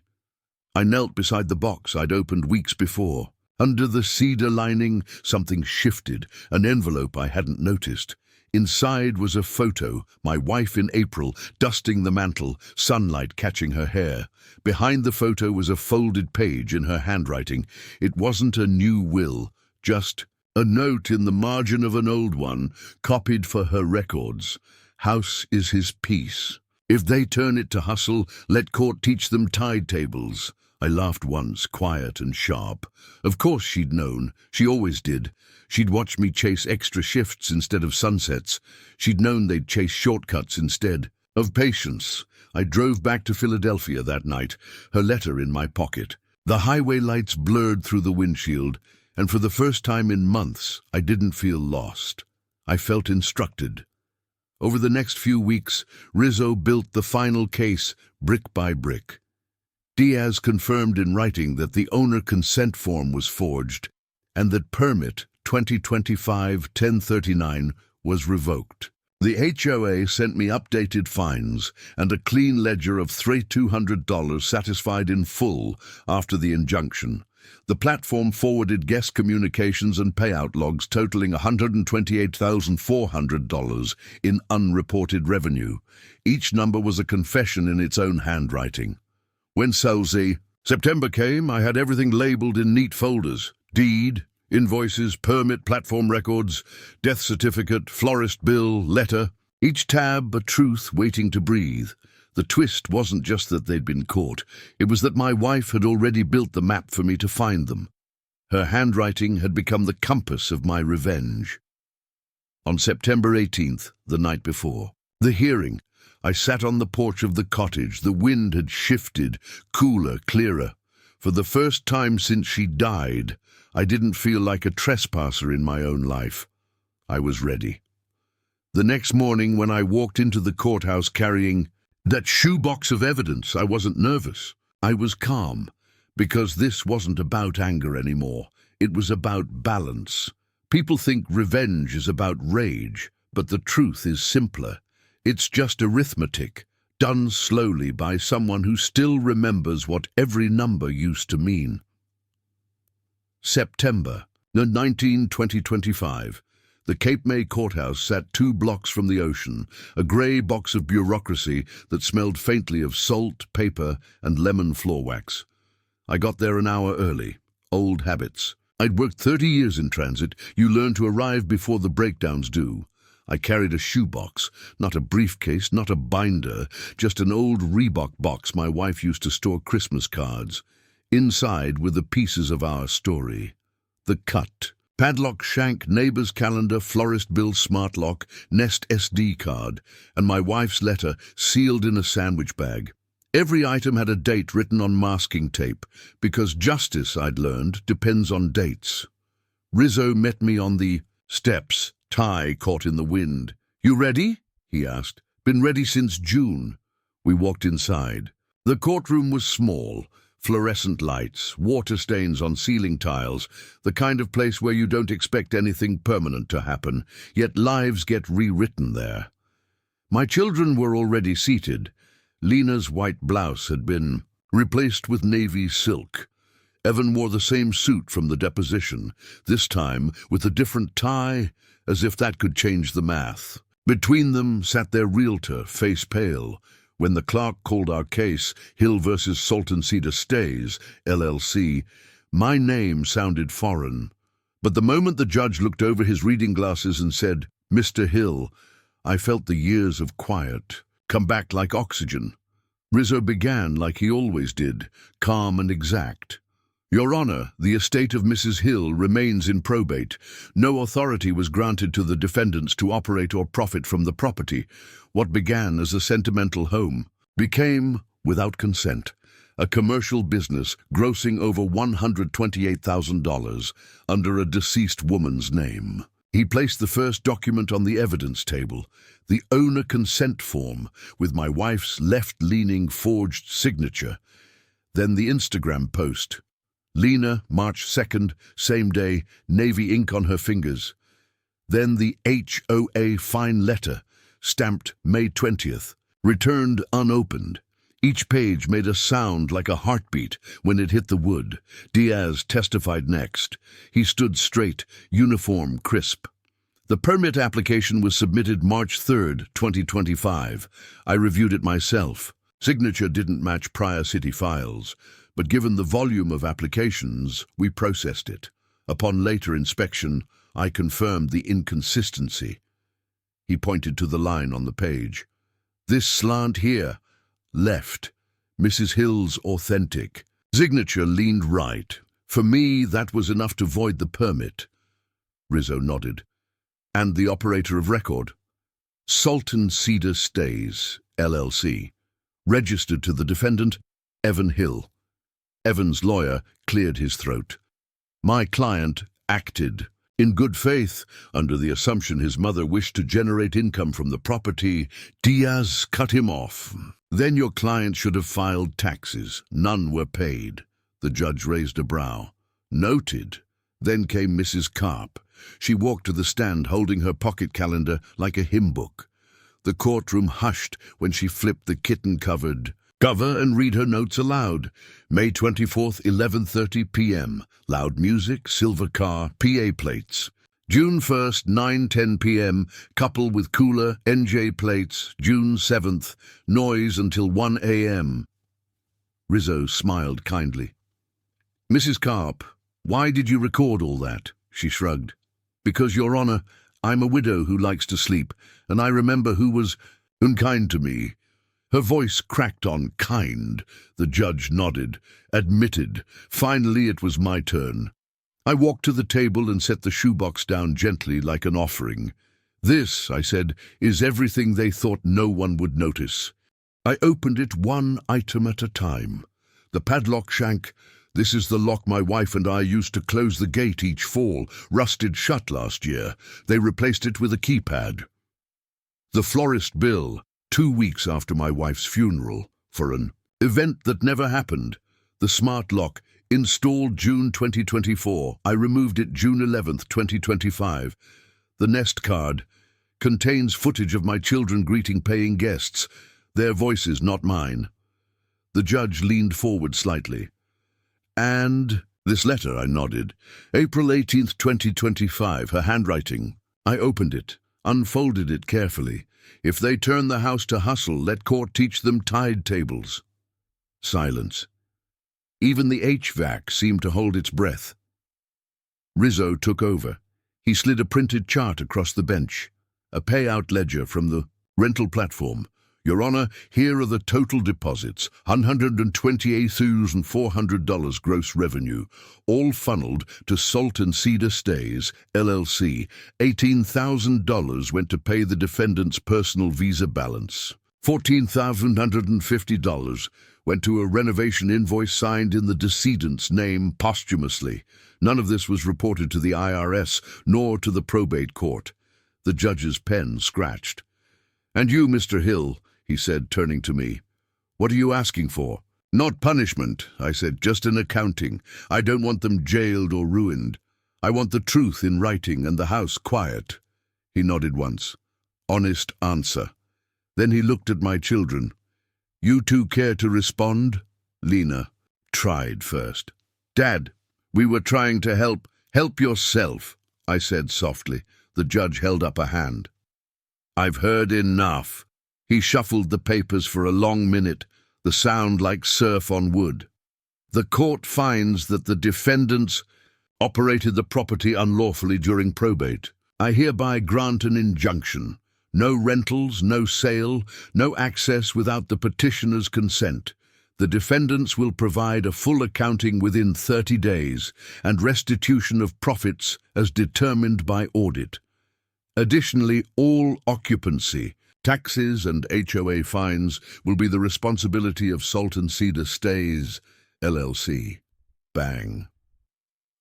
I knelt beside the box I'd opened weeks before. Under the cedar lining, something shifted, an envelope I hadn't noticed. Inside was a photo, my wife in April, dusting the mantel, sunlight catching her hair. Behind the photo was a folded page in her handwriting. It wasn't a new will, just a note in the margin of an old one, copied for her records. "House is his peace. If they turn it to hustle, let court teach them tide tables. I laughed once, quiet and sharp. Of course she'd known. She always did. She'd watched me chase extra shifts instead of sunsets. She'd known they'd chase shortcuts instead of patience. I drove back to Philadelphia that night, her letter in my pocket. The highway lights blurred through the windshield, and for the first time in months, I didn't feel lost. I felt instructed. Over the next few weeks, Rizzo built the final case, brick by brick. Diaz confirmed in writing that the owner consent form was forged and that permit 2025-1039 was revoked. The HOA sent me updated fines and a clean ledger of $200 satisfied in full after the injunction. The platform forwarded guest communications and payout logs totaling $128,400 in unreported revenue. Each number was a confession in its own handwriting. When September came, I had everything labeled in neat folders. Deed, invoices, permit, platform records, death certificate, florist bill, letter. Each tab a truth waiting to breathe. The twist wasn't just that they'd been caught. It was that my wife had already built the map for me to find them. Her handwriting had become the compass of my revenge. On September 18th, the night before, the hearing, I sat on the porch of the cottage. The wind had shifted, cooler, clearer. For the first time since she died, I didn't feel like a trespasser in my own life. I was ready. The next morning, when I walked into the courthouse carrying that shoebox of evidence, I wasn't nervous. I was calm, because this wasn't about anger anymore. It was about balance. People think revenge is about rage, but the truth is simpler. It's just arithmetic, done slowly by someone who still remembers what every number used to mean. September 19, 2025. The Cape May courthouse sat 2 blocks from the ocean, a grey box of bureaucracy that smelled faintly of salt, paper, and lemon floor wax. I got there an hour early. Old habits. I'd worked 30 years in transit. You learn to arrive before the breakdowns do. I carried a shoebox, not a briefcase, not a binder, just an old Reebok box my wife used to store Christmas cards. Inside were the pieces of our story. The cut. Padlock shank, neighbor's calendar, florist bill, smart lock, Nest SD card, and my wife's letter sealed in a sandwich bag. Every item had a date written on masking tape, because justice, I'd learned, depends on dates. Rizzo met me on the steps, tie caught in the wind. "You ready?" he asked. "Been ready since June." We walked inside. The courtroom was small. Fluorescent lights, water stains on ceiling tiles, the kind of place where you don't expect anything permanent to happen, yet lives get rewritten there. My children were already seated. Lena's white blouse had been replaced with navy silk. Evan wore the same suit from the deposition, this time with a different tie, as if that could change the math. Between them sat their realtor, face pale. When the clerk called our case, Hill versus Salton Cedar Stays, LLC, my name sounded foreign. But the moment the judge looked over his reading glasses and said, "Mr. Hill," I felt the years of quiet come back like oxygen. Rizzo began like he always did, calm and exact. "Your Honor, the estate of Mrs. Hill remains in probate. No authority was granted to the defendants to operate or profit from the property. What began as a sentimental home became, without consent, a commercial business grossing over $128,000 under a deceased woman's name." He placed the first document on the evidence table, the owner consent form, with my wife's left-leaning forged signature. Then the Instagram post. Lena, March 2nd, same day, navy ink on her fingers. Then the HOA fine letter, stamped May 20th, returned unopened. Each page made a sound like a heartbeat when it hit the wood. Diaz testified next. He stood straight, uniform, crisp. The permit application was submitted March 3rd, 2025. I reviewed it myself. Signature didn't match prior city files, but given the volume of applications, we processed it. Upon later inspection, I confirmed the inconsistency. He pointed to the line on the page. "This slant here, left, Mrs. Hill's authentic. Signature leaned right. For me, that was enough to void the permit. Rizzo nodded. And the operator of record? Sultan Cedar Stays, LLC. Registered to the defendant, Evan Hill. Evan's lawyer cleared his throat. My client acted in good faith, under the assumption his mother wished to generate income from the property. Diaz cut him off. Then your client should have filed taxes. None were paid. The judge raised a brow. Noted. Then came Mrs. Karp. She walked to the stand holding her pocket calendar like a hymn book. The courtroom hushed when she flipped the kitten-covered cover and read her notes aloud. May 24th, 11:30 p.m. Loud music, silver car, PA plates. June 1st, 9:10 p.m. Couple with cooler, NJ plates. June 7th, noise until 1 a.m. Rizzo smiled kindly. Mrs. Karp, why did you record all that? She shrugged. Because, Your Honor, I'm a widow who likes to sleep, and I remember who was unkind to me. Her voice cracked on kind. The judge nodded, admitted. Finally, it was my turn. I walked to the table and set the shoebox down gently like an offering. This, I said, is everything they thought no one would notice. I opened it one item at a time. The padlock shank. This is the lock my wife and I used to close the gate each fall, rusted shut last year. They replaced it with a keypad. The florist bill, 2 weeks after my wife's funeral, for an event that never happened. The smart lock, installed June 2024. I removed it June 11th, 2025. The Nest card contains footage of my children greeting paying guests. Their voices, not mine. The judge leaned forward slightly. And this letter, I nodded. April 18th, 2025, her handwriting. I opened it, unfolded it carefully. If they turn the house to hustle, let court teach them tide tables. Silence. Even the HVAC seemed to hold its breath. Rizzo took over. He slid a printed chart across the bench, a payout ledger from the rental platform. Your Honor, here are the total deposits, $128,400 gross revenue, all funneled to Sultan Cedar Stays, LLC. $18,000 went to pay the defendant's personal visa balance. $14,150 went to a renovation invoice signed in the decedent's name posthumously. None of this was reported to the IRS nor to the probate court. The judge's pen scratched. And you, Mr. Hill, he said, turning to me. What are you asking for? Not punishment, I said, just an accounting. I don't want them jailed or ruined. I want the truth in writing and the house quiet. He nodded once. Honest answer. Then he looked at my children. You two care to respond? Lena tried first. Dad, we were trying to help. Help yourself, I said softly. The judge held up a hand. I've heard enough. He shuffled the papers for a long minute, the sound like surf on wood. The court finds that the defendants operated the property unlawfully during probate. I hereby grant an injunction. No rentals, no sale, no access without the petitioner's consent. The defendants will provide a full accounting within 30 days and restitution of profits as determined by audit. Additionally, all occupancy, taxes and HOA fines will be the responsibility of Sultan Cedar Stays, LLC. Bang.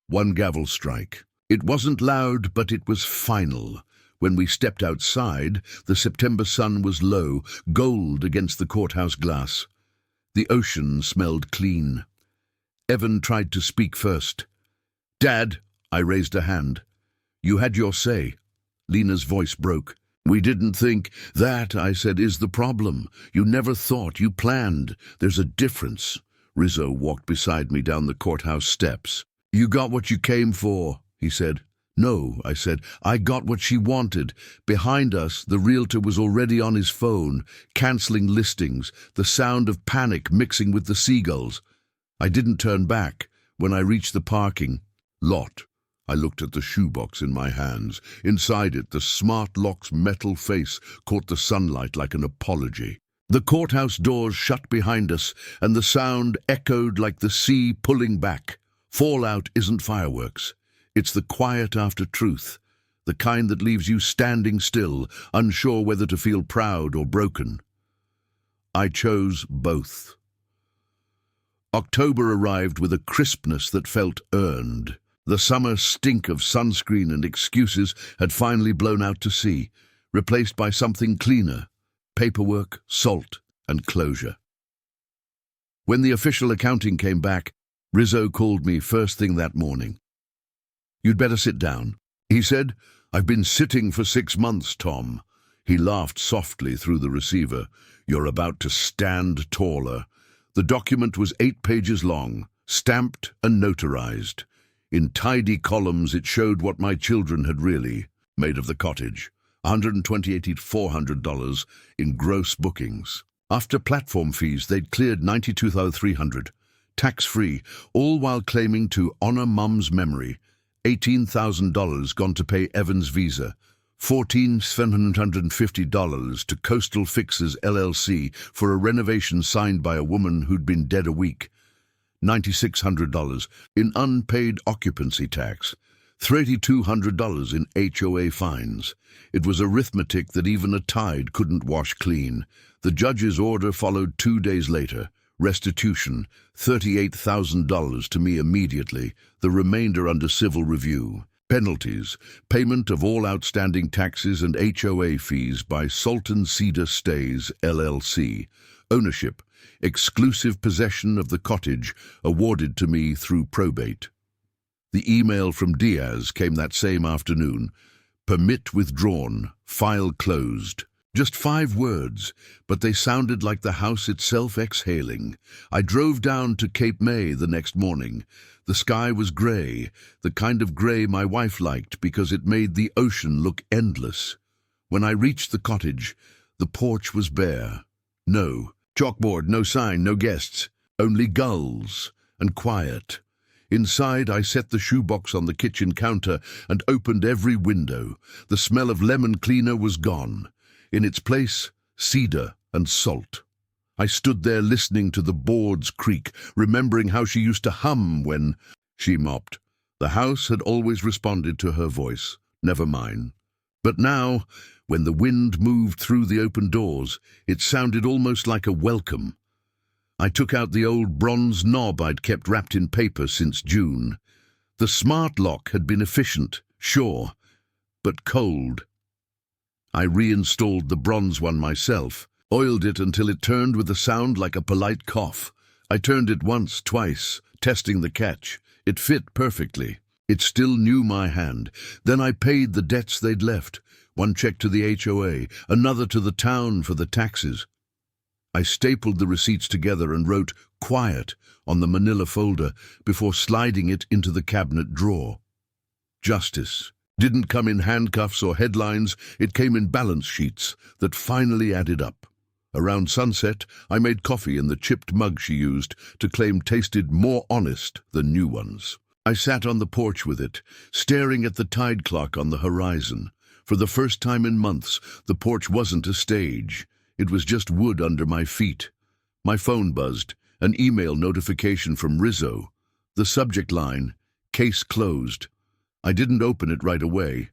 One gavel strike. It wasn't loud, but it was final. When we stepped outside, the September sun was low, gold against the courthouse glass. The ocean smelled clean. Evan tried to speak first. Dad, I raised a hand. You had your say. Lena's voice broke. We didn't think. That, I said, is the problem. You never thought, you planned. There's a difference. Rizzo walked beside me down the courthouse steps. You got what you came for, he said. No, I said, I got what she wanted. Behind us, the realtor was already on his phone, cancelling listings, the sound of panic mixing with the seagulls. I didn't turn back. When I reached the parking lot, I looked at the shoebox in my hands. Inside it, the smart lock's metal face caught the sunlight like an apology. The courthouse doors shut behind us, and the sound echoed like the sea pulling back. Fallout isn't fireworks. It's the quiet after truth, the kind that leaves you standing still, unsure whether to feel proud or broken. I chose both. October arrived with a crispness that felt earned. The summer stink of sunscreen and excuses had finally blown out to sea, replaced by something cleaner: paperwork, salt, and closure. When the official accounting came back, Rizzo called me first thing that morning. "You'd better sit down," he said. "I've been sitting for 6 months, Tom." He laughed softly through the receiver. "You're about to stand taller." The document was 8 pages long, stamped and notarized. In tidy columns it showed what my children had really made of the cottage. $128,400 in gross bookings. After platform fees, they'd cleared $92,300, tax-free, all while claiming to honor Mum's memory. $18,000 gone to pay Evan's visa, $14,750 to Coastal Fixers LLC for a renovation signed by a woman who'd been dead a week, $9,600 in unpaid occupancy tax, $3,200 in HOA fines. It was arithmetic that even a tide couldn't wash clean. The judge's order followed 2 days later. Restitution, $38,000 to me immediately, the remainder under civil review. Penalties, payment of all outstanding taxes and HOA fees by Salton Cedar Stays LLC. Ownership, exclusive possession of the cottage awarded to me through probate. The email from Diaz came that same afternoon. Permit withdrawn, file closed. Just 5 words, but they sounded like the house itself exhaling. I drove down to Cape May the next morning. The sky was grey, the kind of grey my wife liked because it made the ocean look endless. When I reached the cottage, the porch was bare. No chalkboard, no sign, no guests, only gulls and quiet. Inside, I set the shoebox on the kitchen counter and opened every window. The smell of lemon cleaner was gone. In its place, cedar and salt. I stood there listening to the boards creak, remembering how she used to hum when she mopped. The house had always responded to her voice, never mine. But now, when the wind moved through the open doors, it sounded almost like a welcome. I took out the old bronze knob I'd kept wrapped in paper since June. The smart lock had been efficient, sure, but cold. I reinstalled the bronze one myself, oiled it until it turned with a sound like a polite cough. I turned it once, twice, testing the catch. It fit perfectly. It still knew my hand. Then I paid the debts they'd left. One check to the HOA, another to the town for the taxes. I stapled the receipts together and wrote "Quiet" on the manila folder before sliding it into the cabinet drawer. Justice didn't come in handcuffs or headlines, it came in balance sheets that finally added up. Around sunset, I made coffee in the chipped mug she used to claim tasted more honest than new ones. I sat on the porch with it, staring at the tide clock on the horizon. For the first time in months, the porch wasn't a stage. It was just wood under my feet. My phone buzzed, an email notification from Rizzo. The subject line, "Case closed." I didn't open it right away.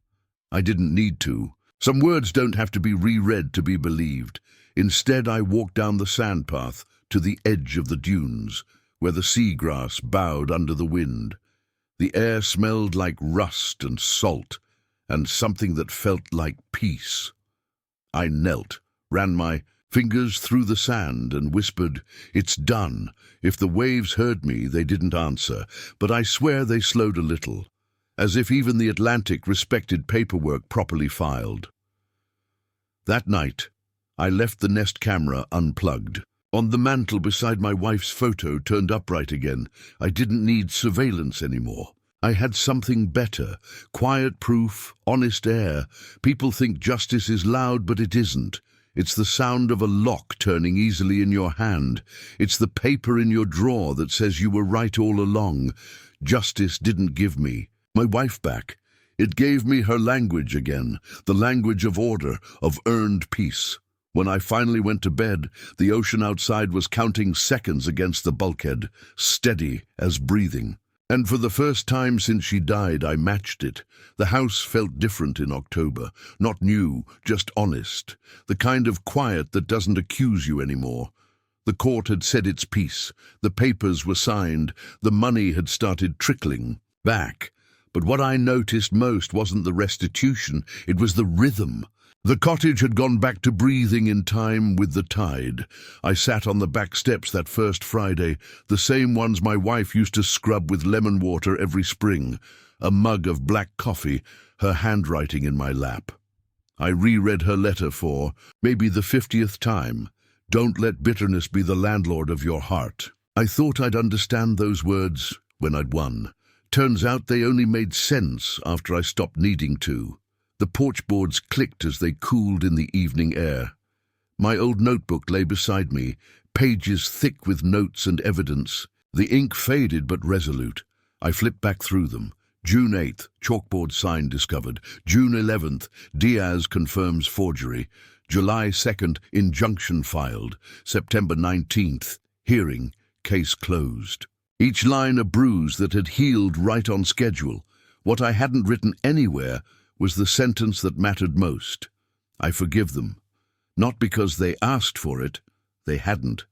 I didn't need to. Some words don't have to be reread to be believed. Instead, I walked down the sand path to the edge of the dunes, where the seagrass bowed under the wind. The air smelled like rust and salt, and something that felt like peace. I knelt, ran my fingers through the sand and whispered, "It's done." If the waves heard me, they didn't answer, but I swear they slowed a little, as if even the Atlantic respected paperwork properly filed. That night, I left the Nest camera unplugged. On the mantel beside my wife's photo turned upright again, I didn't need surveillance anymore. I had something better, quiet proof, honest air. People think justice is loud, but it isn't. It's the sound of a lock turning easily in your hand. It's the paper in your drawer that says you were right all along. Justice didn't give me my wife back. It gave me her language again, the language of order, of earned peace. When I finally went to bed, the ocean outside was counting seconds against the bulkhead, steady as breathing. And for the first time since she died, I matched it. The house felt different in October. Not new, just honest. The kind of quiet that doesn't accuse you anymore. The court had said its piece. The papers were signed. The money had started trickling back. But what I noticed most wasn't the restitution, it was the rhythm. The cottage had gone back to breathing in time with the tide. I sat on the back steps that first Friday, the same ones my wife used to scrub with lemon water every spring, a mug of black coffee, her handwriting in my lap. I reread her letter for, maybe the 50th time. Don't let bitterness be the landlord of your heart. I thought I'd understand those words when I'd won. Turns out they only made sense after I stopped needing to. The porch boards clicked as they cooled in the evening air. My old notebook lay beside me, pages thick with notes and evidence. The ink faded but resolute. I flipped back through them. June 8th, chalkboard sign discovered. June 11th, Diaz confirms forgery. July 2nd, injunction filed. September 19th, hearing, case closed. Each line a bruise that had healed right on schedule. What I hadn't written anywhere was the sentence that mattered most. I forgive them. Not because they asked for it, they hadn't,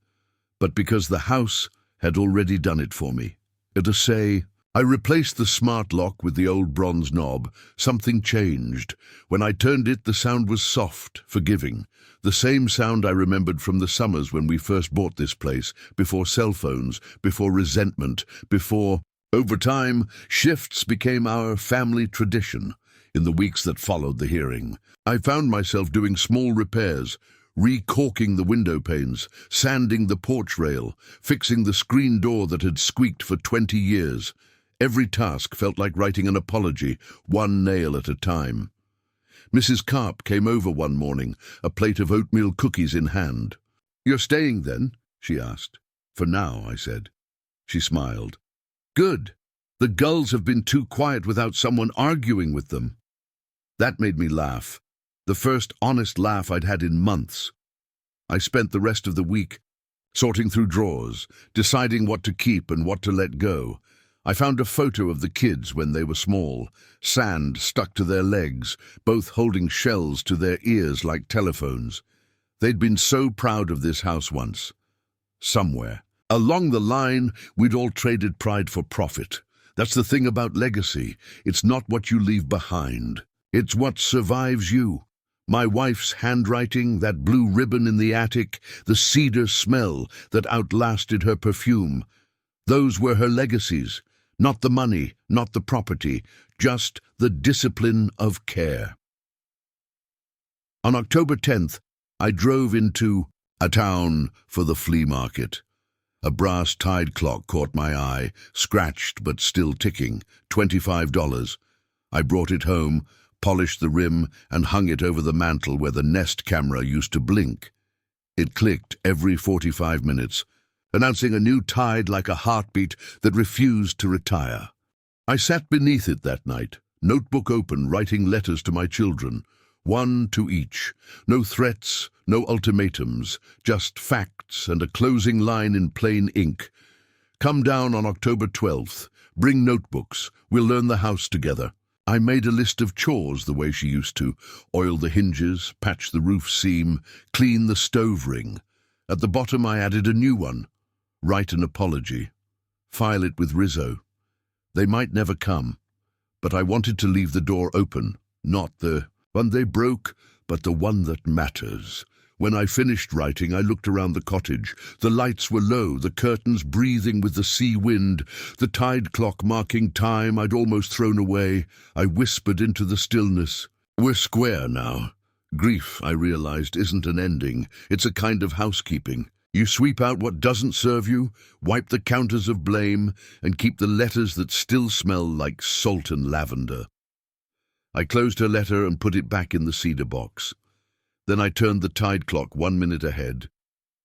but because the house had already done it for me. To say, I replaced the smart lock with the old bronze knob. Something changed. When I turned it, the sound was soft, forgiving. The same sound I remembered from the summers when we first bought this place, before cell phones, before resentment, before... Over time, shifts became our family tradition. In the weeks that followed the hearing, I found myself doing small repairs, recaulking the window panes, sanding the porch rail, fixing the screen door that had squeaked for 20 years. Every task felt like writing an apology, one nail at a time. Mrs. Carp came over one morning, a plate of oatmeal cookies in hand. "You're staying then?" she asked. "For now," I said. She smiled. "Good. The gulls have been too quiet without someone arguing with them." That made me laugh. The first honest laugh I'd had in months. I spent the rest of the week sorting through drawers, deciding what to keep and what to let go. I found a photo of the kids when they were small, sand stuck to their legs, both holding shells to their ears like telephones. They'd been so proud of this house once. Somewhere. Along the line, we'd all traded pride for profit. That's the thing about legacy. It's not what you leave behind. It's what survives you. My wife's handwriting, that blue ribbon in the attic, the cedar smell that outlasted her perfume. Those were her legacies. Not the money, not the property, just the discipline of care. On October 10th, I drove into a town for the flea market. A brass tide clock caught my eye, scratched but still ticking, $25. I brought it home, polished the rim, and hung it over the mantel where the Nest camera used to blink. It clicked every 45 minutes, announcing a new tide like a heartbeat that refused to retire. I sat beneath it that night, notebook open, writing letters to my children, one to each. No threats, no ultimatums, just facts and a closing line in plain ink. "Come down on October 12th. Bring notebooks. We'll learn the house together." I made a list of chores the way she used to. Oil the hinges, patch the roof seam, clean the stove ring. At the bottom I added a new one. Write an apology. File it with Rizzo. They might never come, but I wanted to leave the door open, not the one they broke, but the one that matters. When I finished writing, I looked around the cottage. The lights were low, the curtains breathing with the sea wind, the tide clock marking time I'd almost thrown away. I whispered into the stillness, "We're square now." Grief, I realized, isn't an ending. It's a kind of housekeeping. You sweep out what doesn't serve you, wipe the counters of blame, and keep the letters that still smell like salt and lavender. I closed her letter and put it back in the cedar box. Then I turned the tide clock 1 minute ahead.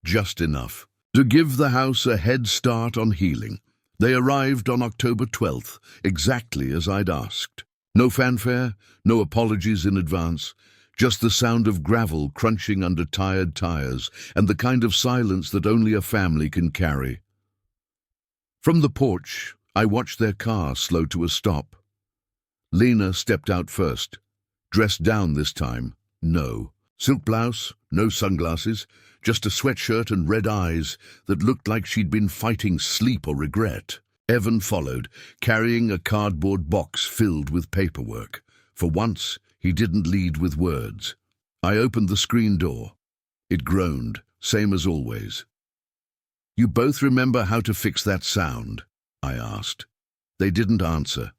Just enough to give the house a head start on healing. They arrived on October 12th, exactly as I'd asked. No fanfare, no apologies in advance, Just the sound of gravel crunching under tired tires, and the kind of silence that only a family can carry. From the porch, I watched their car slow to a stop. Lena stepped out first, dressed down this time. No. Silk blouse, no sunglasses, just a sweatshirt and red eyes that looked like she'd been fighting sleep or regret. Evan followed, carrying a cardboard box filled with paperwork. For once, he didn't lead with words. I opened the screen door. It groaned, same as always. "You both remember how to fix that sound?" I asked. They didn't answer,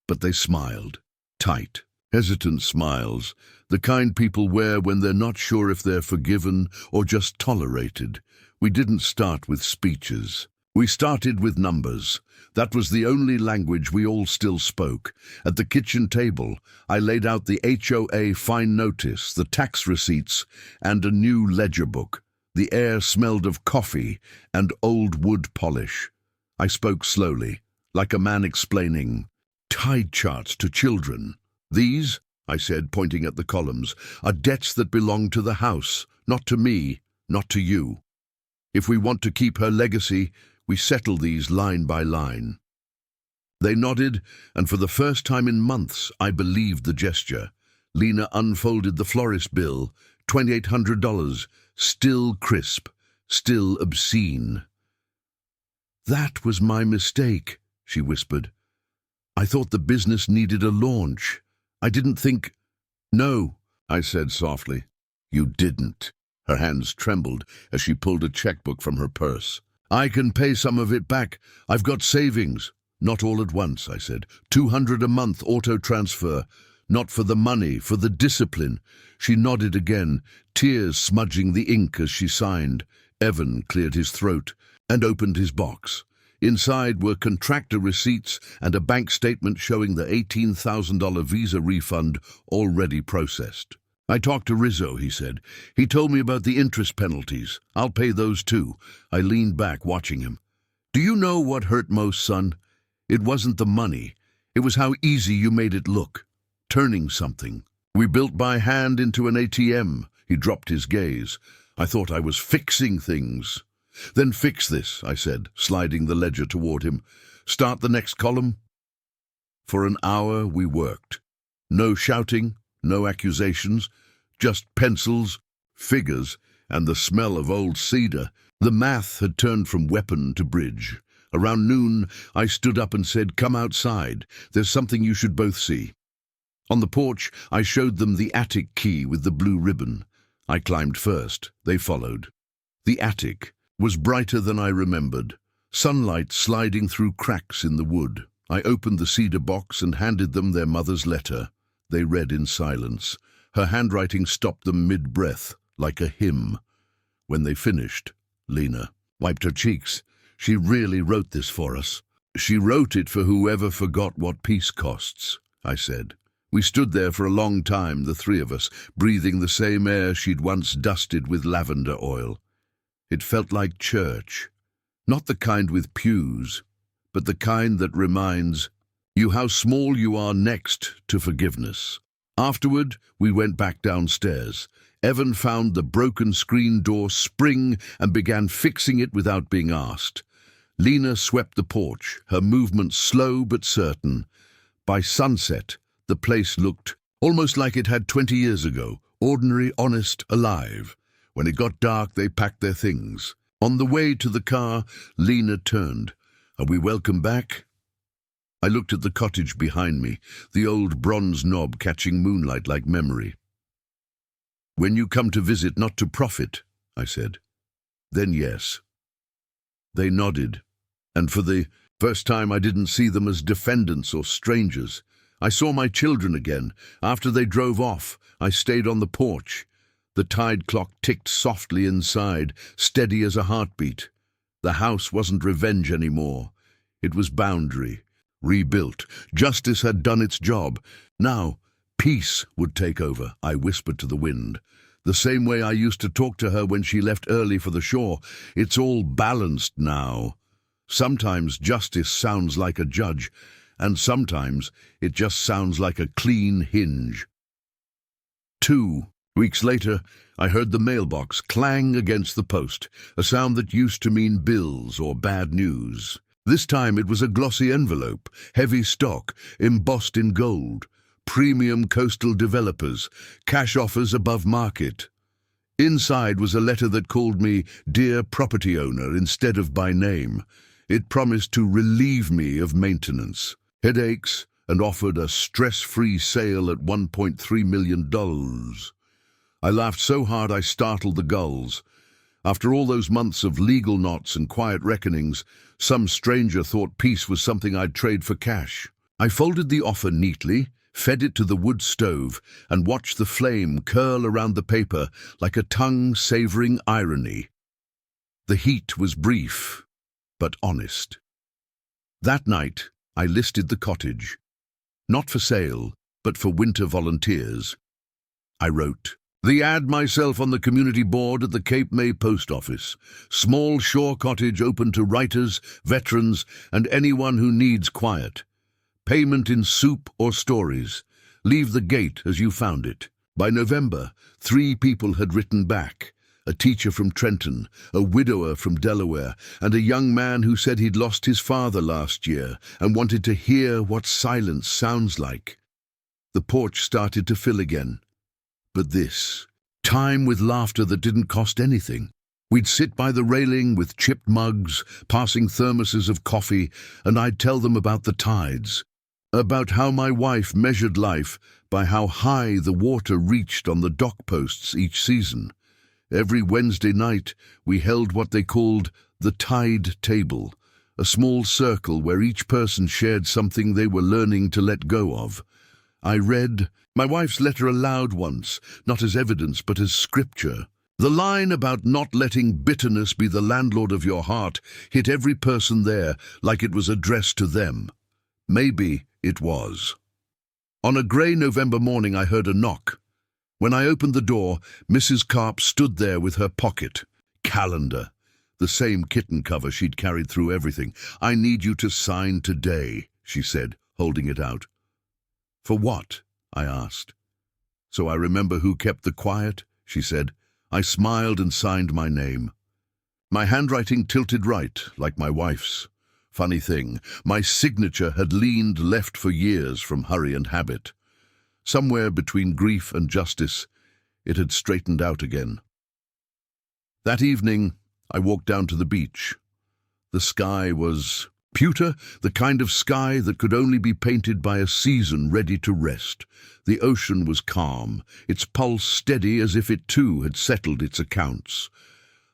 but they smiled. Tight, hesitant smiles, the kind people wear when they're not sure if they're forgiven or just tolerated. We didn't start with speeches. We started with numbers. That was the only language we all still spoke. At the kitchen table, I laid out the HOA fine notice, the tax receipts, and a new ledger book. The air smelled of coffee and old wood polish. I spoke slowly, like a man explaining tide charts to children. "These," I said, pointing at the columns, "are debts that belong to the house, not to me, not to you. If we want to keep her legacy, we settle these line by line." They nodded, and for the first time in months, I believed the gesture. Lena unfolded the florist bill, $2,800, still crisp, still obscene. "That was my mistake," she whispered. "I thought the business needed a launch. I didn't think—" "No," I said softly. "You didn't." Her hands trembled as she pulled a checkbook from her purse. "I can pay some of it back. I've got savings." "Not all at once," I said. $200 a month auto transfer. Not for the money, for the discipline." She nodded again, tears smudging the ink as she signed. Evan cleared his throat and opened his box. Inside were contractor receipts and a bank statement showing the $18,000 visa refund already processed. "I talked to Rizzo," he said. "He told me about the interest penalties. I'll pay those too." I leaned back, watching him. "Do you know what hurt most, son? It wasn't the money. It was how easy you made it look. Turning something we built by hand into an ATM." He dropped his gaze. I thought I was fixing things. "Then fix this," I said, sliding the ledger toward him. "Start the next column." For an hour we worked. No shouting, no accusations, just pencils, figures, and the smell of old cedar. The math had turned from weapon to bridge. Around noon, I stood up and said, "Come outside. There's something you should both see." On the porch, I showed them the attic key with the blue ribbon. I climbed first. They followed. The attic was brighter than I remembered, sunlight sliding through cracks in the wood. I opened the cedar box and handed them their mother's letter. They read in silence. Her handwriting stopped them mid-breath, like a hymn. When they finished, Lena wiped her cheeks. "She really wrote this for us." "She wrote it for whoever forgot what peace costs," I said. We stood there for a long time, the three of us, breathing the same air she'd once dusted with lavender oil. It felt like church. Not the kind with pews, but the kind that reminds you how small you are next to forgiveness. Afterward, we went back downstairs. Evan found the broken screen door spring and began fixing it without being asked. Lena swept the porch, her movements slow but certain. By sunset, the place looked almost like it had 20 years ago, ordinary, honest, alive. When it got dark, they packed their things. On the way to the car, Lena turned. "Are we welcome back?" I looked at the cottage behind me, the old bronze knob catching moonlight like memory. "When you come to visit, not to profit," I said. "Then yes." They nodded, and for the first time I didn't see them as defendants or strangers. I saw my children again. After they drove off, I stayed on the porch. The tide clock ticked softly inside, steady as a heartbeat. The house wasn't revenge anymore. It was boundary, rebuilt. Justice had done its job. Now, peace would take over, I whispered to the wind. The same way I used to talk to her when she left early for the shore. It's all balanced now. Sometimes justice sounds like a judge, and sometimes it just sounds like a clean hinge. 2 weeks later, I heard the mailbox clang against the post, a sound that used to mean bills or bad news. This time it was a glossy envelope, heavy stock, embossed in gold. Premium coastal developers, cash offers above market. Inside was a letter that called me Dear Property Owner instead of by name. It promised to relieve me of maintenance, headaches, and offered a stress-free sale at $1.3 million. I laughed so hard I startled the gulls. After all those months of legal knots and quiet reckonings, some stranger thought peace was something I'd trade for cash. I folded the offer neatly, fed it to the wood stove, and watched the flame curl around the paper like a tongue savoring irony. The heat was brief, but honest. That night, I listed the cottage. Not for sale, but for winter volunteers. I wrote, "The ad myself on the community board at the Cape May post office. Small shore cottage open to writers, veterans, and anyone who needs quiet. Payment in soup or stories. Leave the gate as you found it." By November, 3 people had written back. A teacher from Trenton, a widower from Delaware, and a young man who said he'd lost his father last year and wanted to hear what silence sounds like. The porch started to fill again. But this time with laughter that didn't cost anything. We'd sit by the railing with chipped mugs, passing thermoses of coffee, and I'd tell them about the tides, about how my wife measured life by how high the water reached on the dock posts each season. Every Wednesday night, we held what they called the tide table, a small circle where each person shared something they were learning to let go of. I read my wife's letter aloud once, not as evidence but as scripture. The line about not letting bitterness be the landlord of your heart hit every person there like it was addressed to them. Maybe it was. On a grey November morning I heard a knock. When I opened the door, Mrs. Carp stood there with her pocket calendar, the same kitten cover she'd carried through everything. "I need you to sign today," she said, holding it out. "For what?" I asked. "So I remember who kept the quiet," she said. I smiled and signed my name. My handwriting tilted right, like my wife's. Funny thing, my signature had leaned left for years from hurry and habit. Somewhere between grief and justice, it had straightened out again. That evening, I walked down to the beach. The sky was pewter, the kind of sky that could only be painted by a season ready to rest. The ocean was calm, its pulse steady as if it too had settled its accounts.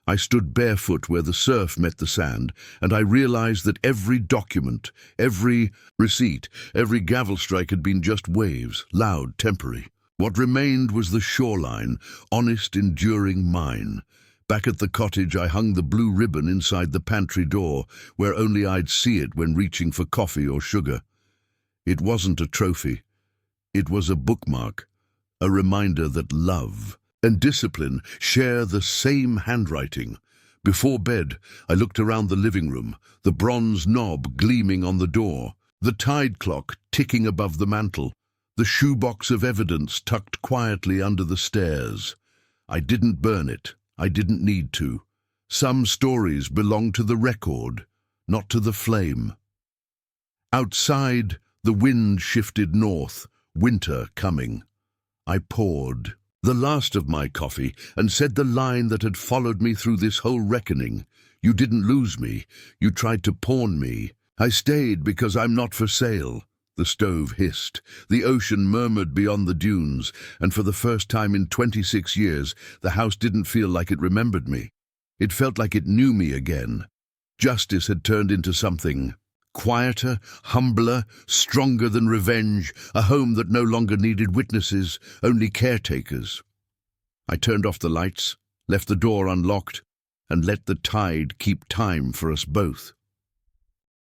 I stood barefoot where the surf met the sand, and I realized that every document, every receipt, every gavel strike had been just waves, loud, temporary. What remained was the shoreline, honest, enduring mine. Back at the cottage, I hung the blue ribbon inside the pantry door, where only I'd see it when reaching for coffee or sugar. It wasn't a trophy. It was a bookmark, a reminder that love and discipline share the same handwriting. Before bed, I looked around the living room, the bronze knob gleaming on the door, the tide clock ticking above the mantel, the shoebox of evidence tucked quietly under the stairs. I didn't burn it. I didn't need to. Some stories belong to the record, not to the flame. Outside, the wind shifted north, winter coming. I poured the last of my coffee and said the line that had followed me through this whole reckoning. "You didn't lose me. You tried to pawn me. I stayed because I'm not for sale." The stove hissed. The ocean murmured beyond the dunes, and for the first time in 26 years, the house didn't feel like it remembered me. It felt like it knew me again. Justice had turned into something quieter, humbler, stronger than revenge, a home that no longer needed witnesses, only caretakers. I turned off the lights, left the door unlocked, and let the tide keep time for us both.